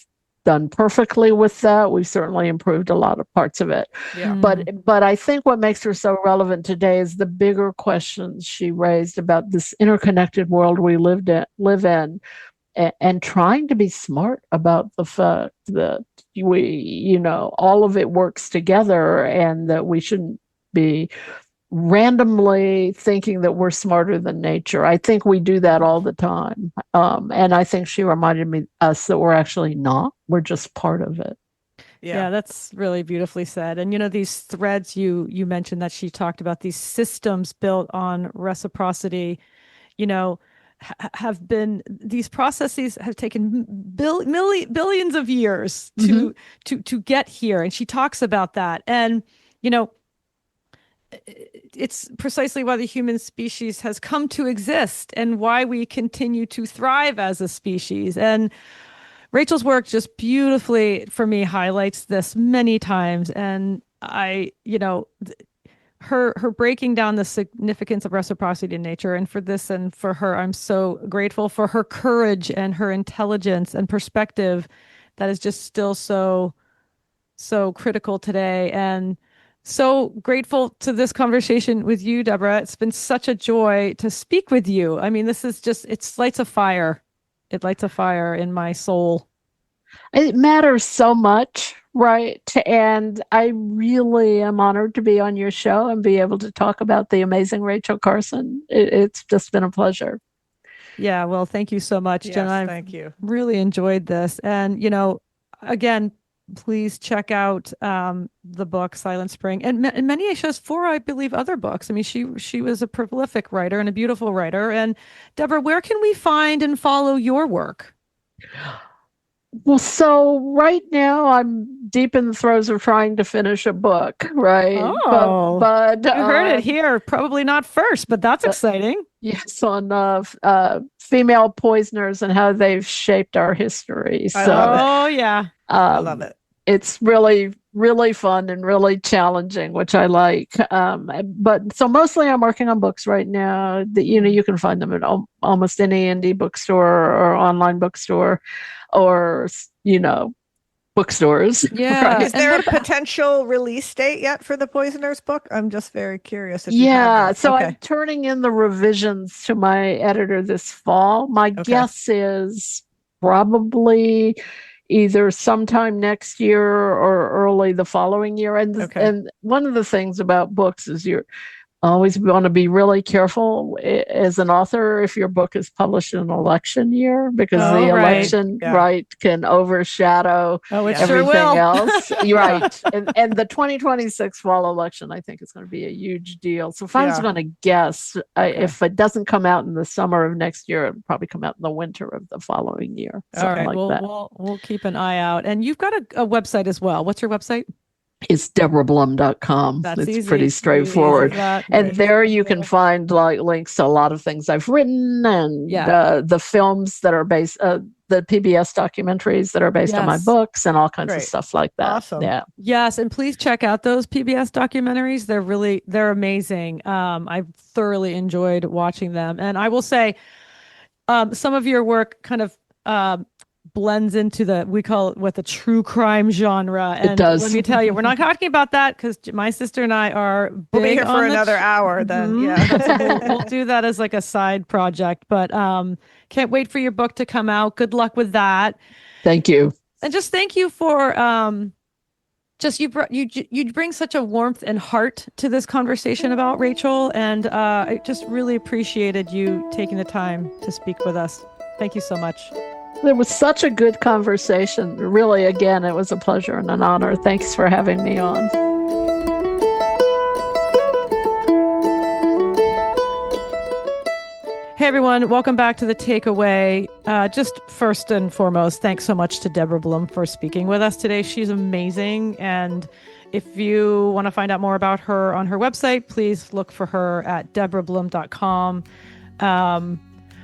done perfectly with that, we've certainly improved a lot of parts of it. But I think what makes her so relevant today is the bigger questions she raised about this interconnected world we live in. And trying to be smart about the fact that all of it works together, and that we shouldn't be randomly thinking that we're smarter than nature. I think we do that all the time. And I think she reminded us that we're actually not. We're just part of it. Yeah, that's really beautifully said. And these threads you mentioned that she talked about, these systems built on reciprocity, have been, these processes have taken billions of years to get here. And she talks about that. And, it's precisely why the human species has come to exist and why we continue to thrive as a species. And Rachel's work just beautifully, for me, highlights this many times. And her breaking down the significance of reciprocity in nature, and for this and for her, I'm so grateful for her courage and her intelligence and perspective that is just still so critical today. And so grateful to this conversation with you, Deborah. It's been such a joy to speak with you. I mean, this is just, it lights a fire. It lights a fire in my soul. It matters so much, right? And I really am honored to be on your show and be able to talk about the amazing Rachel Carson. It's just been a pleasure. Yeah, well, thank you so much, Jenna. Thank you. Really enjoyed this. And, again, please check out the book Silent Spring, and many shows for, I believe, other books. I mean, she was a prolific writer and a beautiful writer. And Deborah, where can we find and follow your work? Well, so right now I'm deep in the throes of trying to finish a book, right? Oh, but you heard it here. Probably not first, but that's exciting. Yes, on female poisoners and how they've shaped our history. I love it. Oh, yeah. I love it. It's really, really fun and really challenging, which I like. But so mostly I'm working on books right now that, you can find them at almost any indie bookstore or online bookstore, or, bookstores. Yeah. Is there a potential release date yet for the Poisoners book? I'm just very curious. If you have Yeah, that. so Okay. I'm turning in the revisions to my editor this fall. My guess is probably either sometime next year or early the following year. And one of the things about books is you're always want to be really careful as an author if your book is published in an election year, because the election can overshadow it sure will. everything else. You're right. And the 2026 fall election, I think, is going to be a huge deal. So if I was going to guess, if it doesn't come out in the summer of next year, it'll probably come out in the winter of the following year. All right. We'll keep an eye out. And you've got a website as well. What's your website? It's DeborahBlum.com. It's easy. Pretty straightforward. And there you can find like links to a lot of things I've written and the films that are based, the PBS documentaries that are based on my books and all kinds of stuff like that. Awesome. Yeah. Yes. And please check out those PBS documentaries. They're amazing. I've thoroughly enjoyed watching them. And I will say, some of your work kind of, blends into we call it the true crime genre. And it does. Let me tell you, we're not talking about that because my sister and I are big We'll be here for another hour then. Yeah. we'll do that as like a side project, but can't wait for your book to come out. Good luck with that. Thank you. And just thank you for you bring such a warmth and heart to this conversation about Rachel, and I just really appreciated you taking the time to speak with us. Thank you so much. It was such a good conversation. Really, again, it was a pleasure and an honor. Thanks for having me on. Hey, everyone. Welcome back to The Takeaway. Just first and foremost, thanks so much to Deborah Blum for speaking with us today. She's amazing. And if you want to find out more about her on her website, please look for her at deborahblum.com.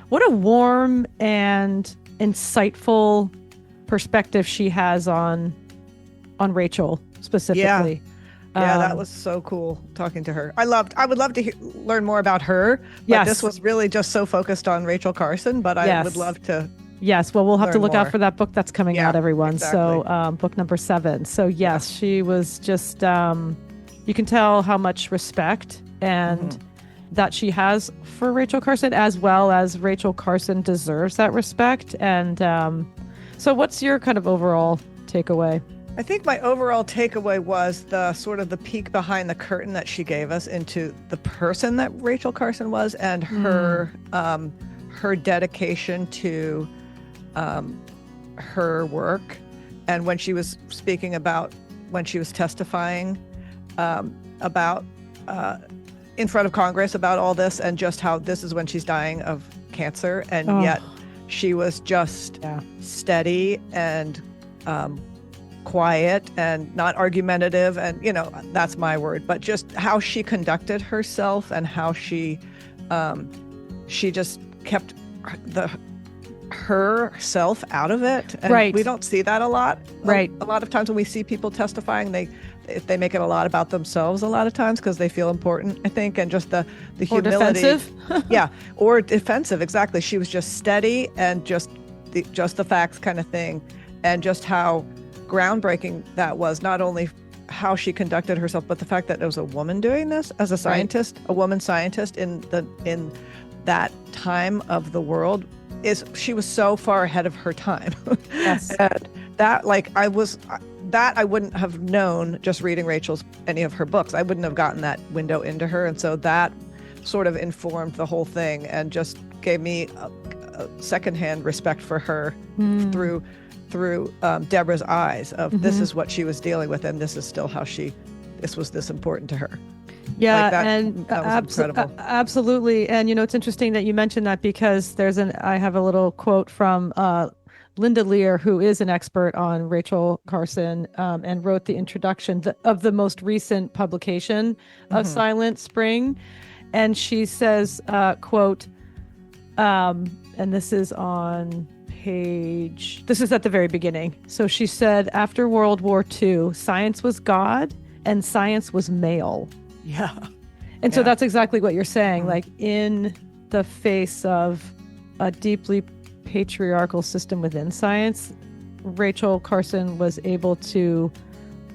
What a warm and insightful perspective she has on Rachel specifically. Yeah, that was so cool talking to her. I would love to learn more about her, but this was really just so focused on Rachel Carson, but I would love to. Yes, well, we'll have to look out for that book that's coming out, everyone. Exactly. So book number 7. So yes, she was just, you can tell how much respect and that she has for Rachel Carson, as well as Rachel Carson deserves that respect. And so what's your kind of overall takeaway? I think my overall takeaway was the sort of the peek behind the curtain that she gave us into the person that Rachel Carson was, and her dedication to her work. And when she was speaking about, when she was testifying about in front of Congress about all this, and just how this is when she's dying of cancer, and yet she was just steady and quiet and not argumentative, and that's my word, but just how she conducted herself and how she just kept herself out of it. And we don't see that a lot. A lot of times when we see people testifying, they make it a lot about themselves a lot of times because they feel important, I think, and just the humility. Defensive. Or defensive, exactly. She was just steady and just the facts kind of thing, and just how groundbreaking that was, not only how she conducted herself, but the fact that it was a woman doing this as a scientist, a woman scientist in that time of the world. She was so far ahead of her time. Yes. And that, I wouldn't have known just reading any of her books. I wouldn't have gotten that window into her. And so that sort of informed the whole thing and just gave me a secondhand respect for her through Deborah's eyes of this is what she was dealing with, and this is still how this was this important to her. Yeah, that was incredible. Absolutely. And it's interesting that you mentioned that, because I have a little quote from Linda Lear, who is an expert on Rachel Carson, and wrote the introduction of the most recent publication of Silent Spring. And she says, quote, and this is on this is at the very beginning. So she said, after World War II, science was God and science was male. Yeah. And so that's exactly what you're saying. Like, in the face of a deeply patriarchal system within science, Rachel Carson was able to,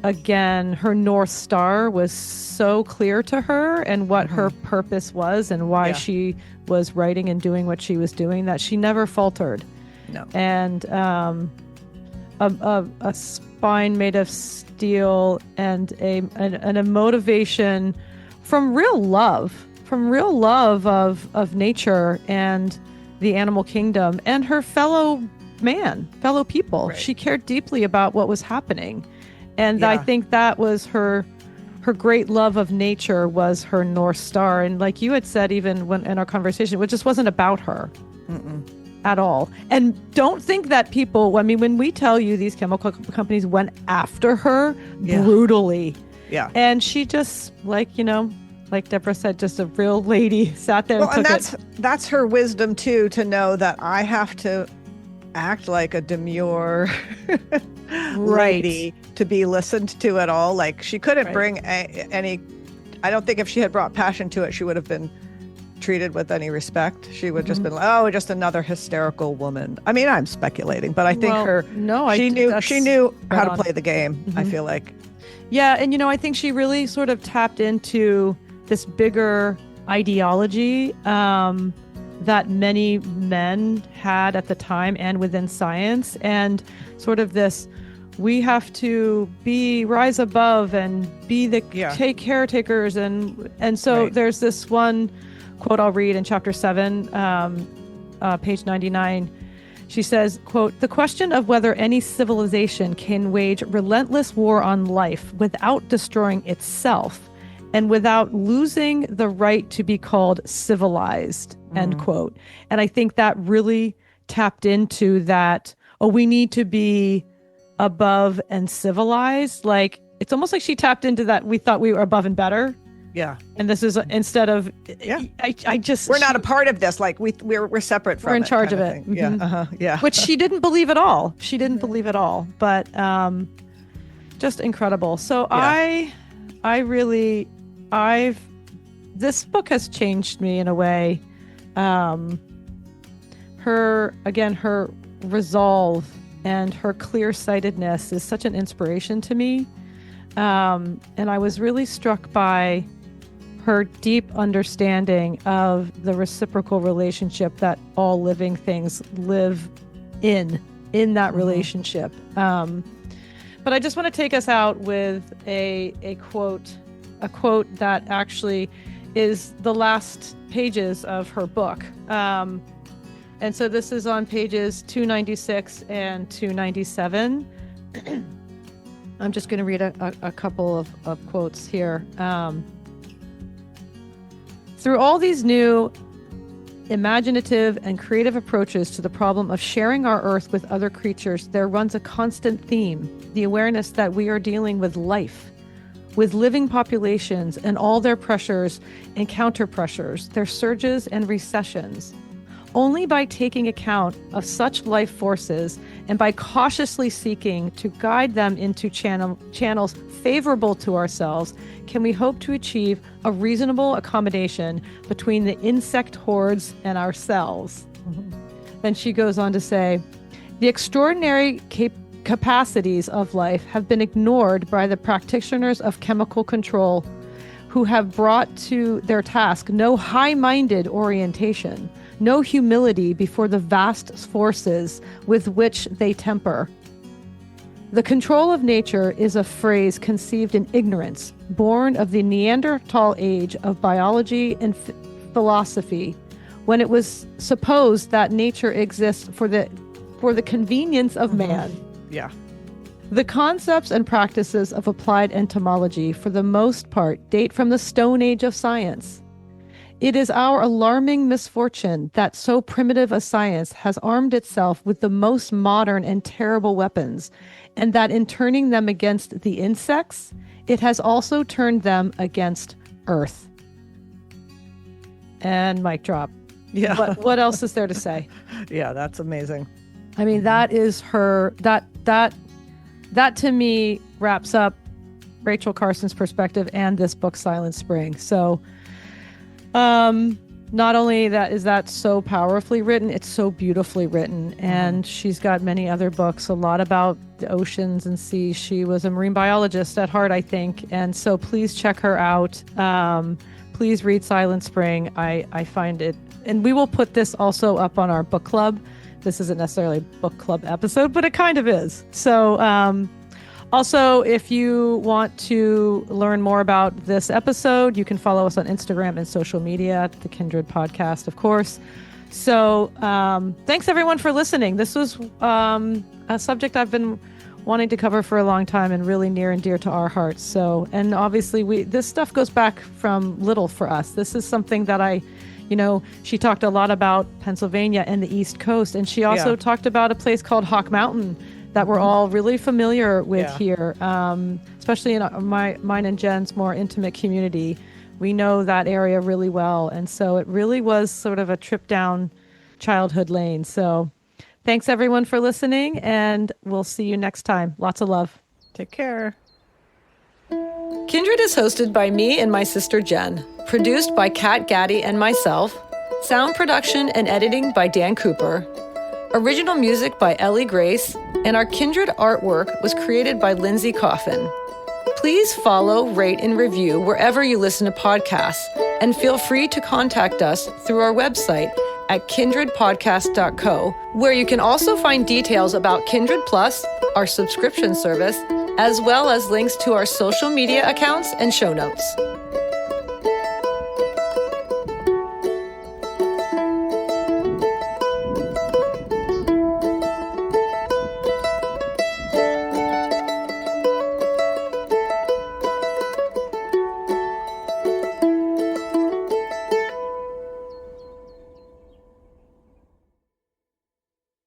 again, her North Star was so clear to her, and what her purpose was and why she was writing and doing what she was doing, that she never faltered. No. And a spine made of steel, and a motivation from real love of nature and the animal kingdom and her fellow people. Right. She cared deeply about what was happening. And I think that was her great love of nature was her North Star. And like you had said, even when in our conversation, it just wasn't about her. At all. And don't think that people, I mean, when we tell you these chemical companies went after her brutally. Yeah. And she just, like Deborah said, just a real lady sat there and that's her wisdom too, to know that I have to act like a demure lady to be listened to at all. Like, she couldn't bring any, I don't think if she had brought passion to it, she would have been treated with any respect. She would just been like, oh, just another hysterical woman. I mean, I'm speculating, but I think she knew how to play the game. I feel like. Yeah. And, I think she really sort of tapped into this bigger ideology that many men had at the time and within science, and sort of this, we have to rise above and be the caretakers. And so there's this one quote I'll read in chapter 7, page 99. She says, quote, "The question of whether any civilization can wage relentless war on life without destroying itself and without losing the right to be called civilized," end quote. And I think that really tapped into that, we need to be above and civilized. Like, it's almost like she tapped into that. We thought we were above and better. Yeah. And this is instead of, we're not a part of this. Like, we're separate from it. We're in charge of it. Yeah. Which she didn't believe at all. But just incredible. So this book has changed me in a way. Her resolve and her clear-sightedness is such an inspiration to me. And I was really struck by her deep understanding of the reciprocal relationship that all living things live in that relationship. But I just want to take us out with a quote that actually is the last pages of her book. And so this is on pages 296 and 297. I'm just going to read a couple of quotes here. Through all these new imaginative and creative approaches to the problem of sharing our Earth with other creatures, there runs a constant theme: the awareness that we are dealing with life, with living populations and all their pressures and counter-pressures, their surges and recessions. Only by taking account of such life forces and by cautiously seeking to guide them into channels favorable to ourselves can we hope to achieve a reasonable accommodation between the insect hordes and ourselves. Then she goes on to say, the extraordinary capacities of life have been ignored by the practitioners of chemical control, who have brought to their task no high-minded orientation, no humility before the vast forces with which they temper. The control of nature is a phrase conceived in ignorance, born of the Neanderthal age of biology and philosophy, when it was supposed that nature exists for the convenience of man. Yeah. The concepts and practices of applied entomology, for the most part, date from the Stone Age of science. It is our alarming misfortune that so primitive a science has armed itself with the most modern and terrible weapons, and that in turning them against the insects, it has also turned them against Earth. And mic drop. Yeah. But what else is there to say? Yeah, that's amazing. I mean, that is her, that to me wraps up Rachel Carson's perspective and this book, Silent Spring. So, not only that is that so powerfully written, it's so beautifully written. And she's got many other books, a lot about the oceans and seas. She was a marine biologist at heart, I think. And so please check her out. Please read Silent Spring. I find it, and we will put this also up on our book club. This isn't necessarily a book club episode, but it kind of is. So also, if you want to learn more about this episode, you can follow us on Instagram and social media, the Kindred Podcast, of course. So thanks, everyone, for listening. This was a subject I've been wanting to cover for a long time and really near and dear to our hearts. So, and obviously, this stuff goes back from little for us. This is something that she talked a lot about Pennsylvania and the East Coast, and she also talked about a place called Hawk Mountain that we're all really familiar with here, especially in mine and Jen's more intimate community. We know that area really well. And so it really was sort of a trip down childhood lane. So thanks, everyone, for listening, and we'll see you next time. Lots of love. Take care. Kindred is hosted by me and my sister Jen, produced by Kat Gaddy and myself, sound production and editing by Dan Cooper, original music by Ellie Grace, and our Kindred artwork was created by Lindsay Coffin. Please follow, rate, and review wherever you listen to podcasts, and feel free to contact us through our website at kindredpodcast.co, where you can also find details about Kindred Plus, our subscription service, as well as links to our social media accounts and show notes.